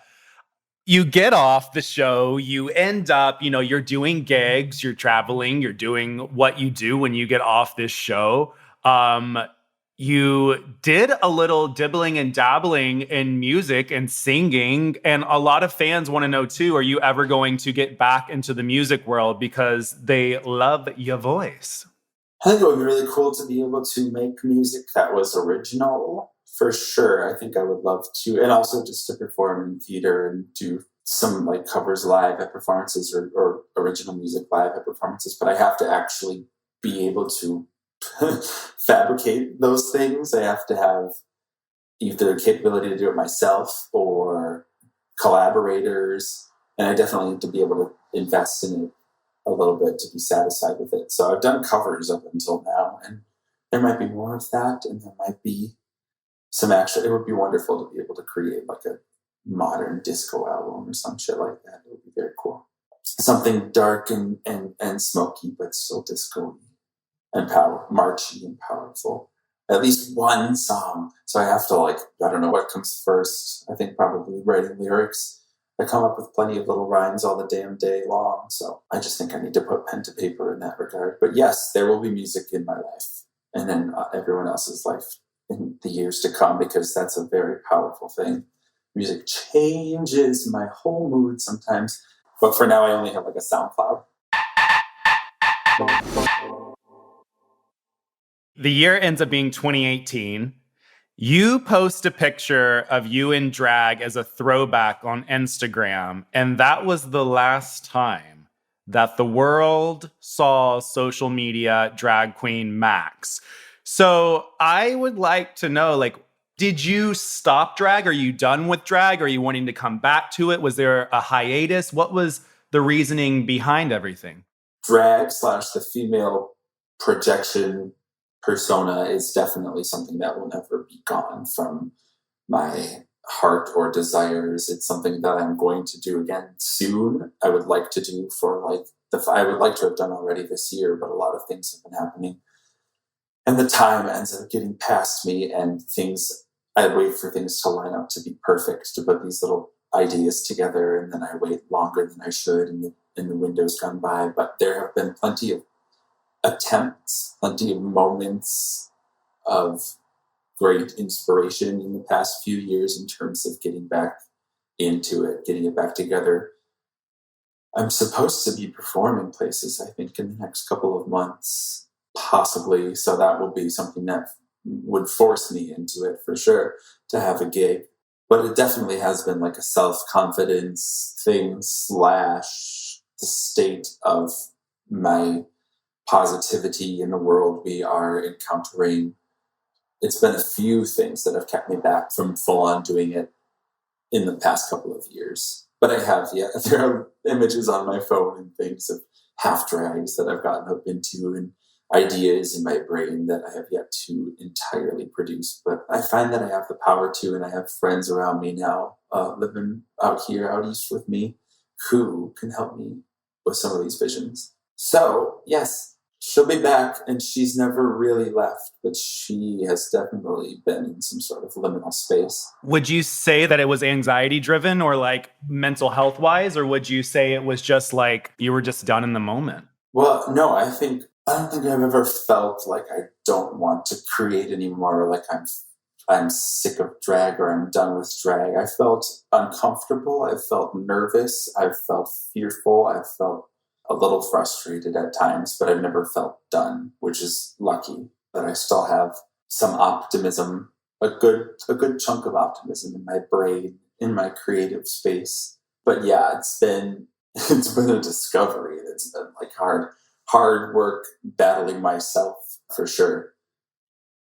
You get off the show, you end up, you're doing gigs, you're traveling, you're doing what you do when you get off this show. You did a little dibbling and dabbling in music and singing, and a lot of fans want to know too, are you ever going to get back into the music world because they love your voice? I think it would be really cool to be able to make music that was original, for sure. I think I would love to, and also just to perform in theater and do some like covers live at performances, or original music live at performances. But I have to actually be able to fabricate those things. I have to have either the capability to do it myself or collaborators, and I definitely need to be able to invest in it a little bit to be satisfied with it. So I've done covers up until now, and there might be more of that, and there might be some actual. It would be wonderful to be able to create like a modern disco album or some shit like that. It would be very cool. Something dark and smoky, but still disco-y and marchy and powerful. At least one song. So I have to I don't know what comes first. I think probably writing lyrics. I come up with plenty of little rhymes all the damn day long. So I just think I need to put pen to paper in that regard. But yes, there will be music in my life, and then everyone else's life in the years to come, because that's a very powerful thing. Music changes my whole mood sometimes. But for now, I only have like a SoundCloud. The year ends up being 2018. You post a picture of you in drag as a throwback on Instagram, and that was the last time that the world saw social media drag queen Max. So I would like to know, did you stop drag? Are you done with drag? Are you wanting to come back to it? Was there a hiatus? What was the reasoning behind everything? Drag / the female projection persona is definitely something that will never be gone from my heart or desires. It's something that I'm going to do again soon. I would like to do I would like to have done already this year, but a lot of things have been happening. And the time ends up getting past me, and I wait for things to line up to be perfect, to put these little ideas together, and then I wait longer than I should, and the window's gone by. But there have been plenty of attempts, plenty of moments of great inspiration in the past few years in terms of getting back into it, getting it back together. I'm supposed to be performing places, I think, in the next couple of months, possibly. So that will be something that would force me into it for sure, to have a gig. But it definitely has been like a self-confidence thing / the state of my positivity in the world we are encountering. It's been a few things that have kept me back from full on doing it in the past couple of years. But I have, there are images on my phone and things of half drags that I've gotten up into, and ideas in my brain that I have yet to entirely produce. But I find that I have the power to, and I have friends around me now, living out east with me, who can help me with some of these visions. So, yes, she'll be back, and she's never really left, but she has definitely been in some sort of liminal space. Would you say that it was anxiety driven or mental health wise, or would you say it was just you were just done in the moment? Well, no, I don't think I've ever felt like I don't want to create anymore, like I'm sick of drag or I'm done with drag. I felt uncomfortable. I felt nervous. I felt fearful. I felt a little frustrated at times, but I've never felt done, which is lucky that I still have some optimism, a good chunk of optimism in my brain, in my creative space. But yeah, it's been a discovery. It's been like hard work battling myself for sure.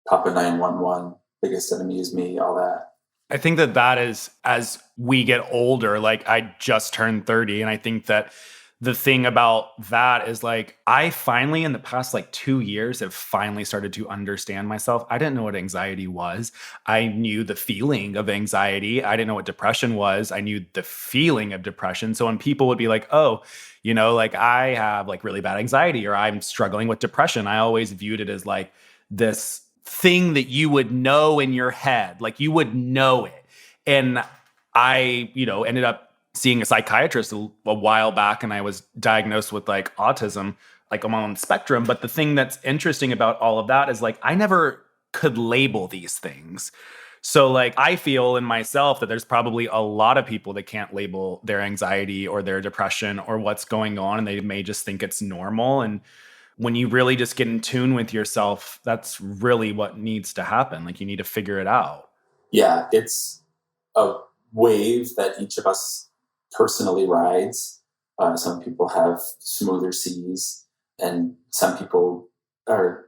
Papa 911, biggest enemy is me, all that. I think that is, as we get older, like I just turned 30. And I think that the thing about that is like, I finally, in the past like 2 years, have finally started to understand myself. I didn't know what anxiety was. I knew the feeling of anxiety. I didn't know what depression was. I knew the feeling of depression. So when people would be like, oh, like I have like really bad anxiety or I'm struggling with depression, I always viewed it as like this thing that you would know in your head, like you would know it. And I, ended up seeing a psychiatrist a while back, and I was diagnosed with like autism, like I'm on the spectrum. But the thing that's interesting about all of that is like, I never could label these things. So like, I feel in myself that there's probably a lot of people that can't label their anxiety or their depression or what's going on. And they may just think it's normal. And when you really just get in tune with yourself, that's really what needs to happen. Like you need to figure it out. Yeah, it's a wave that each of us personally rides. Some people have smoother seas, and some people are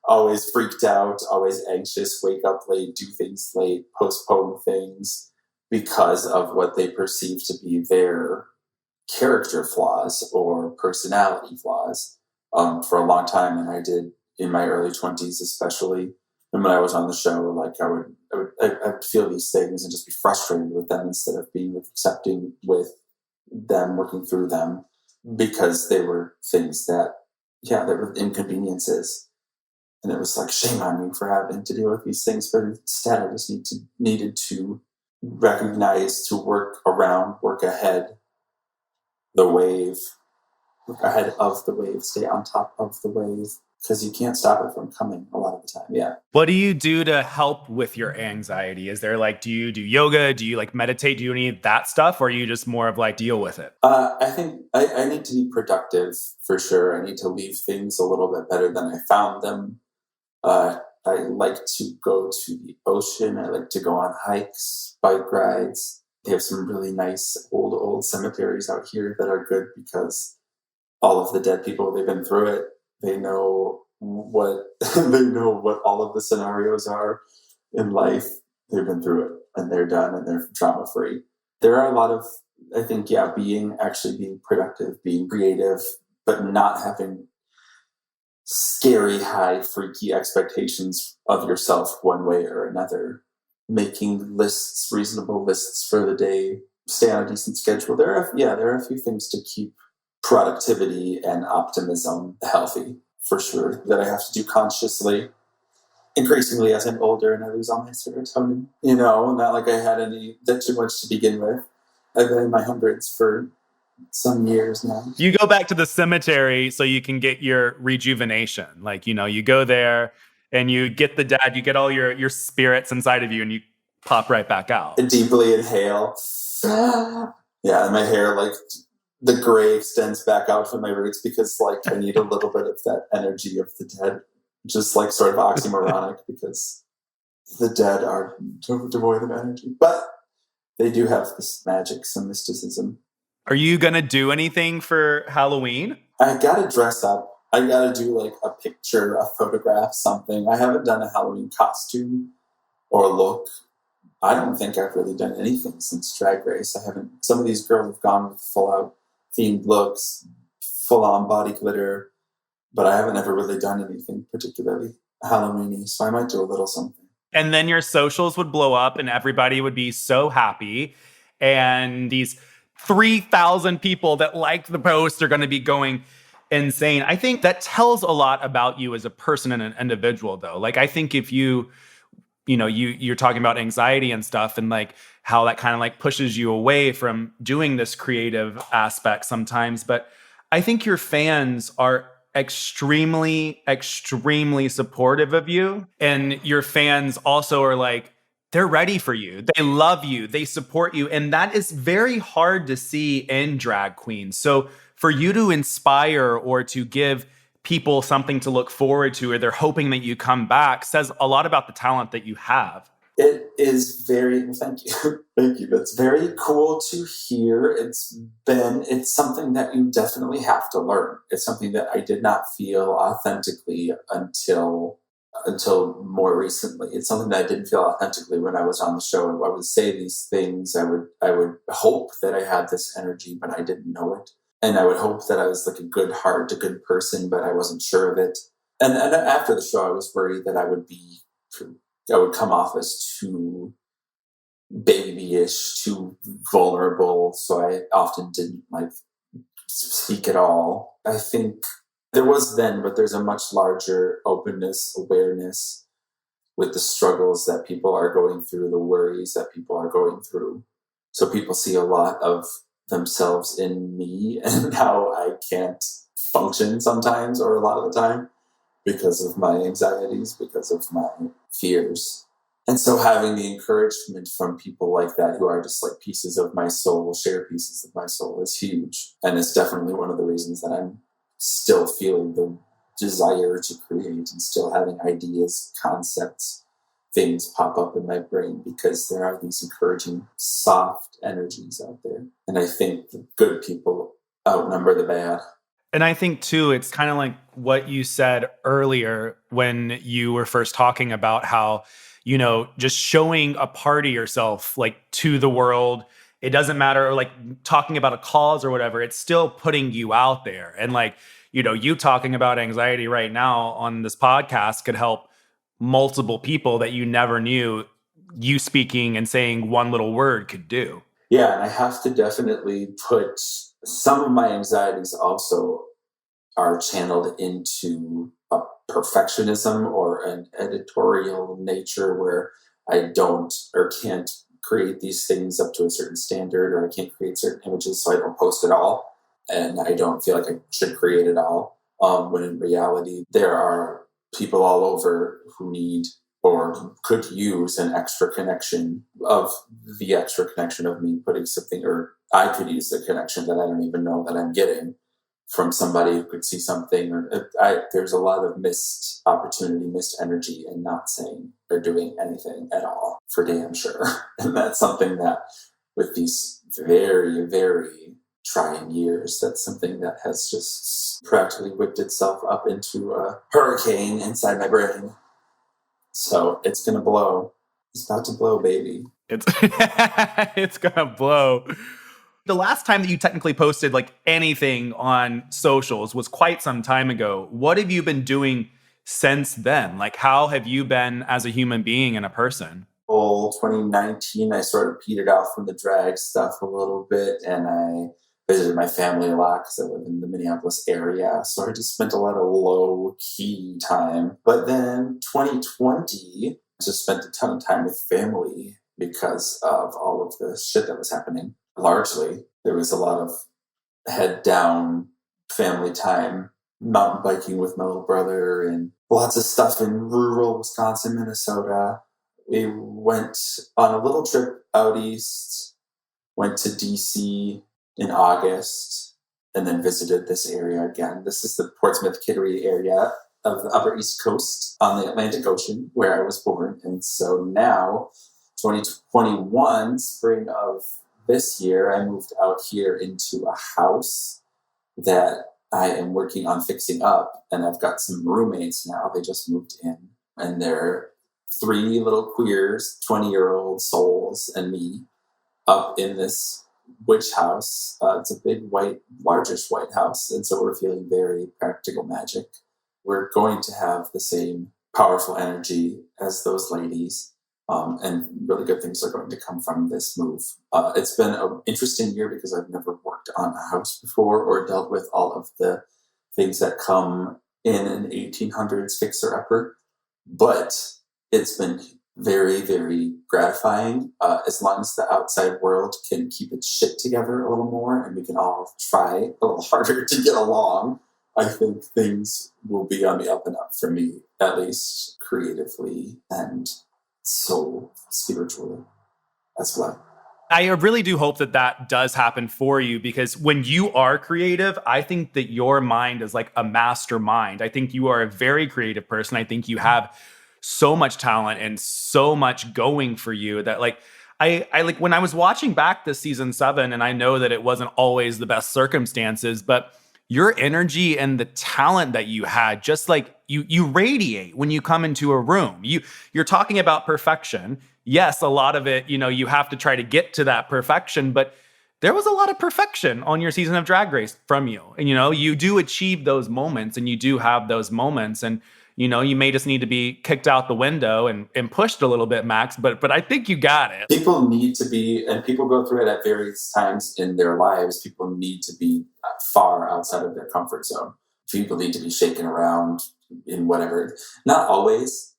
always freaked out, always anxious, wake up late, do things late, postpone things because of what they perceive to be their character flaws or personality flaws. For a long time, and I did in my early 20s, especially. And when I was on the show, like I'd feel these things and just be frustrated with them instead of being accepting with them, working through them, because they were things that, they were inconveniences. And it was like, shame on me for having to deal with these things. But instead, I just needed to recognize, to work around, work ahead the wave, look ahead of the wave, stay on top of the wave, because you can't stop it from coming a lot of the time. Yeah. What do you do to help with your anxiety? Is there like, do you do yoga? Do you like meditate? Do you do any of that stuff? Or are you just more of like deal with it? I think I need to be productive for sure. I need to leave things a little bit better than I found them. I like to go to the ocean. I like to go on hikes, bike rides. They have some really nice old cemeteries out here that are good because all of the dead people, they've been through it. They know what all of the scenarios are in life. They've been through it and they're done and they're trauma free. There are a lot of, I think, being productive, being creative, but not having scary, high, freaky expectations of yourself one way or another. Making lists, reasonable lists for the day, stay on a decent schedule. There are a few things to keep productivity and optimism healthy, for sure, that I have to do consciously, increasingly as I'm older and I lose all my serotonin. Not like I had that too much to begin with. I've been in my hundreds for some years now. You go back to the cemetery so you can get your rejuvenation. Like, you go there and you get the dead, you get all your spirits inside of you and you pop right back out. And deeply inhale. Yeah, and my hair, like, the gray extends back out from my roots because, like, I need a little bit of that energy of the dead. Just, like, sort of oxymoronic because the dead are devoid of energy. But they do have this magic, some mysticism. Are you going to do anything for Halloween? I got to dress up. I got to do, like, a picture, a photograph, something. I haven't done a Halloween costume or look. I don't think I've really done anything since Drag Race. Some of these girls have gone with full-out themed looks, full-on body glitter, but I haven't ever really done anything particularly Halloween-y, so I might do a little something. And then your socials would blow up and everybody would be so happy. And these 3,000 people that liked the post are going to be going insane. I think that tells a lot about you as a person and an individual, though. Like, I think if you're talking about anxiety and stuff and like how that kind of like pushes you away from doing this creative aspect sometimes. But I think your fans are extremely, extremely supportive of you. And your fans also are like, they're ready for you. They love you. They support you. And that is very hard to see in drag queens. So for you to inspire or to give people something to look forward to, or they're hoping that you come back, says a lot about the talent that you have. It is very, thank you. Thank you. It's very cool to hear. It's something that you definitely have to learn. It's something that I did not feel authentically until more recently. It's something that I didn't feel authentically when I was on the show. I would say these things. I would hope that I had this energy, but I didn't know it. And I would hope that I was like a good heart, a good person, but I wasn't sure of it. And after the show, I was worried that I would come off as too babyish, too vulnerable. So I often didn't like speak at all. I think there was then, but there's a much larger openness, awareness with the struggles that people are going through, the worries that people are going through. So people see a lot of themselves in me and how I can't function sometimes, or a lot of the time, because of my anxieties, because of my fears. And so having the encouragement from people like that, who are just like pieces of my soul, share pieces of my soul, is huge. And it's definitely one of the reasons that I'm still feeling the desire to create and still having ideas, concepts, things pop up in my brain, because there are these encouraging, soft energies out there. And I think the good people outnumber the bad. And I think, too, it's kind of like what you said earlier when you were first talking about how, you know, just showing a part of yourself like to the world. It doesn't matter, like talking about a cause or whatever, it's still putting you out there. And like, you know, you talking about anxiety right now on this podcast could help multiple people that you never knew you speaking and saying one little word could do. Yeah, and I have to definitely put some of my anxieties also are channeled into a perfectionism or an editorial nature where I don't or can't create these things up to a certain standard, or I can't create certain images, so I don't post at all. And I don't feel like I should create it all. When in reality, there are people all over who need or could use an extra connection of me putting something, or I could use the connection that I don't even know that I'm getting from somebody who could see something. Or there's a lot of missed opportunity, missed energy in not saying or doing anything at all, for damn sure. And that's something that with these very, very trying years, that's something that has just practically whipped itself up into a hurricane inside my brain. So it's going to blow. It's about to blow, baby. It's it's gonna blow. The last time that you technically posted like anything on socials was quite some time ago. What have you been doing since then? Like, how have you been as a human being and a person? Well, 2019, I sort of petered out from the drag stuff a little bit, and I visited my family a lot because I live in the Minneapolis area. So I just spent a lot of low-key time. But then 2020, I just spent a ton of time with family because of all of the shit that was happening. Largely, there was a lot of head down family time, mountain biking with my little brother, and lots of stuff in rural Wisconsin, Minnesota. We went on a little trip out east, went to DC in August, and then visited this area again. This is the Portsmouth Kittery area of the Upper East Coast on the Atlantic Ocean, where I was born. And so now, 2021, spring of this year, I moved out here into a house that I am working on fixing up. And I've got some roommates now. They just moved in. And they're 3 little queers, 20-year-old souls, and me up in this witch house. It's a big largest white house. And so we're feeling very practical magic. We're going to have the same powerful energy as those ladies. And really good things are going to come from this move. It's been an interesting year because I've never worked on a house before or dealt with all of the things that come in an 1800s fixer-upper. But it's been very, very gratifying. As long as the outside world can keep its shit together a little more and we can all try a little harder to get along, I think things will be on the up and up for me, at least creatively and soul, spiritually. That's why. I really do hope that that does happen for you, because when you are creative, I think that your mind is like a mastermind. I think you are a very creative person. I think you have so much talent and so much going for you that like I like when I was watching back this season 7, and I know that it wasn't always the best circumstances, but your energy and the talent that you had, just like you radiate when you come into a room. You're talking about perfection. Yes, a lot of it, you have to try to get to that perfection, but there was a lot of perfection on your season of Drag Race from you. And you do achieve those moments, and you do have those moments, and you may just need to be kicked out the window and pushed a little bit, Max, but I think you got it. People need to be, and people go through it at various times in their lives. People need to be far outside of their comfort zone. People need to be shaken around in whatever, not always,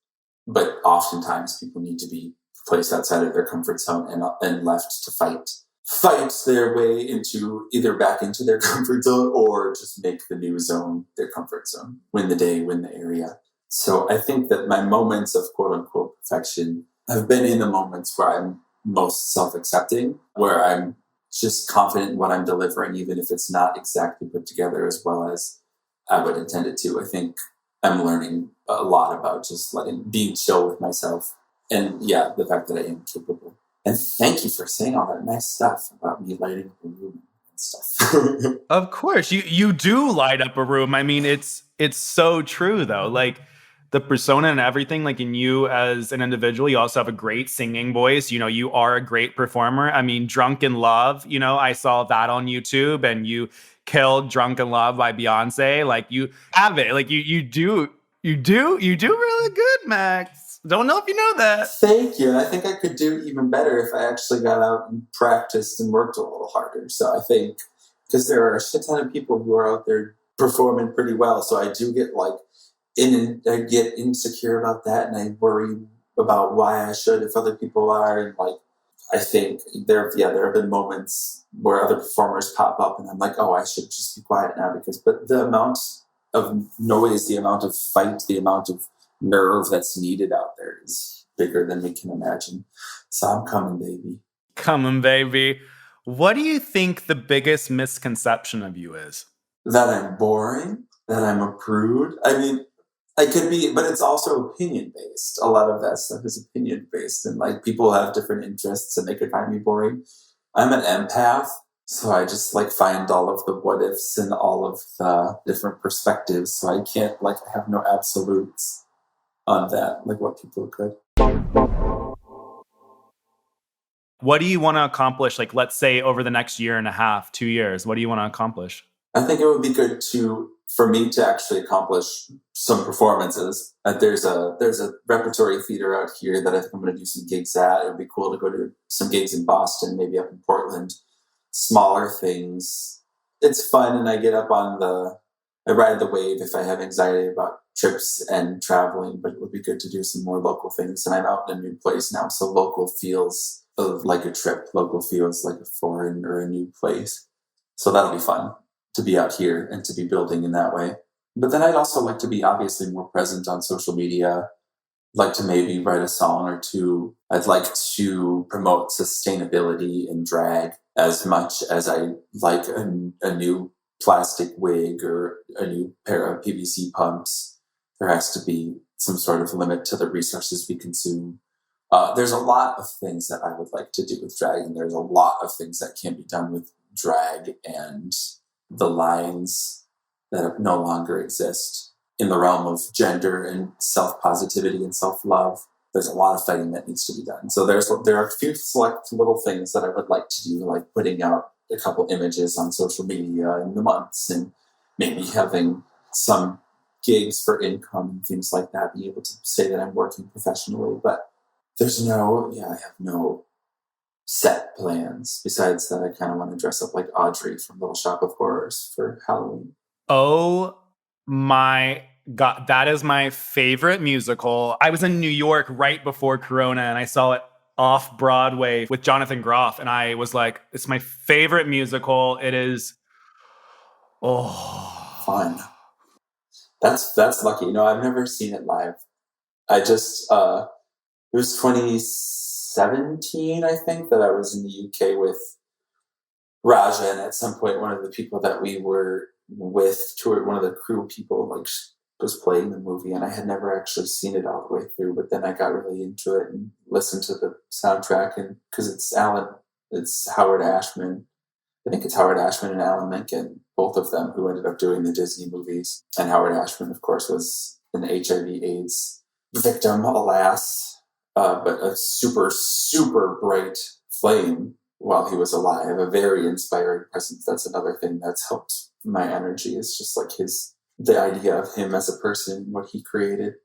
but oftentimes people need to be placed outside of their comfort zone and left to fight their way into either back into their comfort zone or just make the new zone their comfort zone, win the day, win the area. So I think that my moments of quote unquote perfection have been in the moments where I'm most self-accepting, where I'm just confident in what I'm delivering, even if it's not exactly put together as well as I would intend it to. I think I'm learning a lot about just being chill with myself. And yeah, the fact that I am capable. And thank you for saying all that nice stuff about me lighting up a room and stuff. Of course, you do light up a room. I mean, it's so true though. Like the persona and everything, like in you as an individual, you also have a great singing voice. You are a great performer. I mean, Drunk in Love, I saw that on YouTube, and you killed Drunk in Love by Beyonce. Like you have it. Like you do really good, Max. Don't know if you know that. Thank you. And I think I could do even better if I actually got out and practiced and worked a little harder. So I think, because there are a shit ton of people who are out there performing pretty well. So I do get I get insecure about that, and I worry about why I should if other people are. And I think there have been moments where other performers pop up, and I'm like, oh, I should just be quiet now but the amount of noise, the amount of fight, the amount of nerve that's needed out there is bigger than we can imagine. So I'm coming, baby. Coming, baby. What do you think the biggest misconception of you is? That I'm boring, that I'm a prude. I mean, I could be, but it's also opinion based. A lot of that stuff is opinion based, and people have different interests, and they could find me boring. I'm an empath, so I just find all of the what ifs and all of the different perspectives. So I can't I have no absolutes on that, what people could. What do you want to accomplish? Let's say over the next year and a half, 2 years, what do you want to accomplish? I think it would be good for me to actually accomplish some performances. There's a repertory theater out here that I think I'm going to do some gigs at. It would be cool to go to some gigs in Boston, maybe up in Portland. Smaller things. It's fun, and I get up I ride the wave if I have anxiety about trips and traveling, but it would be good to do some more local things. And I'm out in a new place now, so local feels like a trip. Local feels like a foreign or a new place. So that'll be fun to be out here and to be building in that way. But then I'd also like to be obviously more present on social media, like to maybe write a song or two. I'd like to promote sustainability in drag as much as I like a new plastic wig or a new pair of PVC pumps. There has to be some sort of limit to the resources we consume. There's a lot of things that I would like to do with drag, and there's a lot of things that can be done with drag and the lines that no longer exist in the realm of gender and self-positivity and self-love. There's a lot of fighting that needs to be done. So there are a few select little things that I would like to do, like putting out a couple images on social media in the months, and maybe having some gigs for income and things like that, be able to say that I'm working professionally. But I have no set plans besides that I kind of want to dress up like Audrey from Little Shop of Horrors for Halloween. Oh my God, that is my favorite musical. I was in New York right before Corona, and I saw it off Broadway with Jonathan Groff, and I was like, it's my favorite musical. It is fun. That's lucky. I've never seen it live. I just It was 2017, I think, that I was in the UK with Raja, and at some point, one of the people that we were with toured, one of the crew people, like, was playing the movie, and I had never actually seen it all the way through. But then I got really into it and listened to the soundtrack, and because it's Howard Ashman. I think it's Howard Ashman and Alan Menken, both of them, who ended up doing the Disney movies. And Howard Ashman, of course, was an HIV/AIDS victim, alas, but a super, super bright flame while he was alive. A very inspiring presence. That's another thing that's helped my energy. Is just like the idea of him as a person, what he created.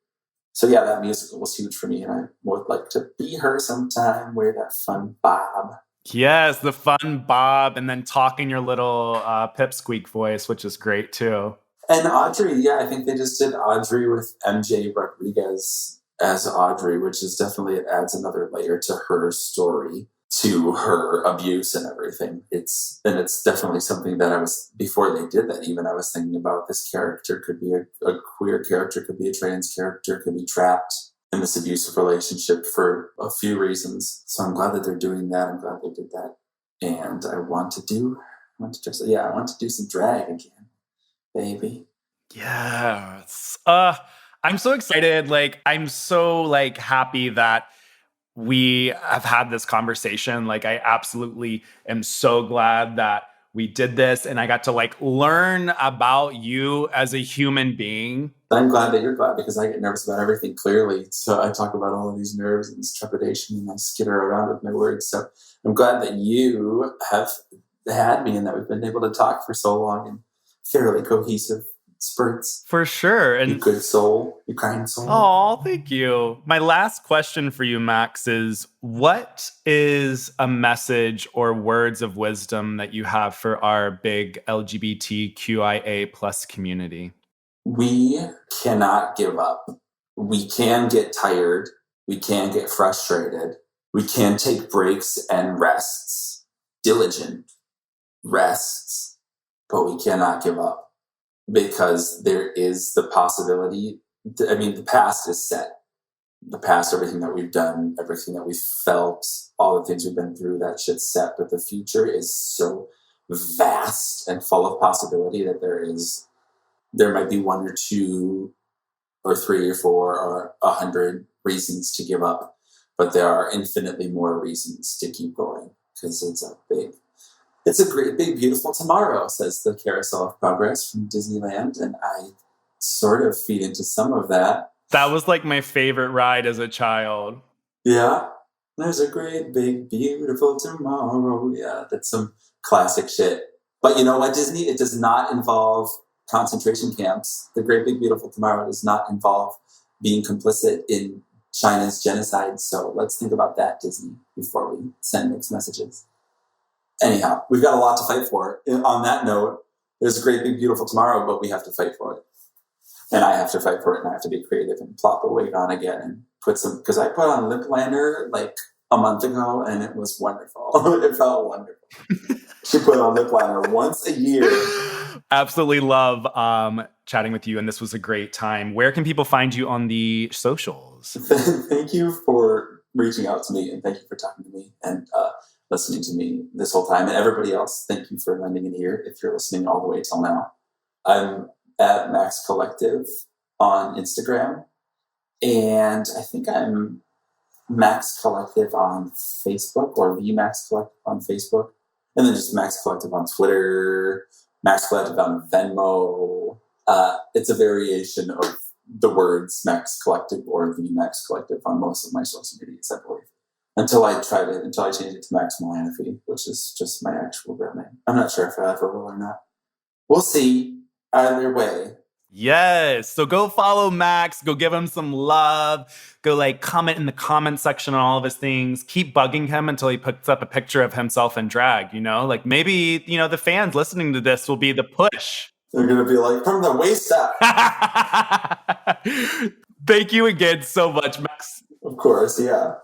So yeah, that musical was huge for me, and I would like to be her sometime. Wear that fun bob. Yes, the fun bob, and then talking your little pipsqueak voice, which is great too. And Audrey, yeah, I think they just did Audrey with MJ Rodriguez as Audrey, which is definitely, it adds another layer to her story, to her abuse and everything. It's definitely something that before they did that even, I was thinking about. This character could be a queer character, could be a trans character, could be trapped in this abusive relationship for a few reasons. So I'm glad that they're doing that. I'm glad they did that. And I want to do some drag again, baby. Yes. I'm so excited. Like, I'm so like happy that we have had this conversation. Like, I absolutely am so glad that we did this, and I got to like learn about you as a human being. I'm glad that you're glad, because I get nervous about everything, clearly. So I talk about all of these nerves and this trepidation, and I skitter around with my words. So I'm glad that you have had me and that we've been able to talk for so long in fairly cohesive spurts. For sure. And you good soul, you kind soul. Oh, thank you. My last question for you, Max, is what is a message or words of wisdom that you have for our big LGBTQIA plus community? We cannot give up. We can get tired. We can get frustrated. We can take breaks and rests, diligent rests, but we cannot give up. Because there is the possibility, the past is set. The past, everything that we've done, everything that we've felt, all the things we've been through, that shit's set. But the future is so vast and full of possibility that there might be one or two or three or four or 100 reasons to give up. But there are infinitely more reasons to keep going, because it's a great, big, beautiful tomorrow, says the Carousel of Progress from Disneyland. And I sort of feed into some of that. That was like my favorite ride as a child. Yeah. There's a great, big, beautiful tomorrow. Yeah, that's some classic shit. But you know what, Disney? It does not involve concentration camps. The great, big, beautiful tomorrow does not involve being complicit in China's genocide. So let's think about that, Disney, before we send mixed messages. Anyhow, we've got a lot to fight for. On that note, there's a great, big, beautiful tomorrow, but we have to fight for it. And I have to fight for it, and I have to be creative and plop a wig on again and because I put on lip liner like a month ago, and it was wonderful. It felt wonderful. She put on lip liner once a year. Absolutely love chatting with you, and this was a great time. Where can people find you on the socials? Thank you for reaching out to me, and thank you for talking to me and listening to me this whole time. And everybody else, thank you for lending an ear if you're listening all the way till now. I'm at Max Collective on Instagram, and I think I'm Max Collective on Facebook, or the Max Collective on Facebook, and then just Max Collective on Twitter, Max Collective on Venmo. It's a variation of the words Max Collective or the Max Collective on most of my social medias, I believe. Until I change it to Max Malanaphy, which is just my actual real name. I'm not sure if I ever will or not. We'll see. Either way. Yes. So go follow Max. Go give him some love. Go like comment in the comment section on all of his things. Keep bugging him until he puts up a picture of himself in drag, Like maybe, the fans listening to this will be the push. They're going to be like, from the waist up. Thank you again so much, Max. Of course, yeah.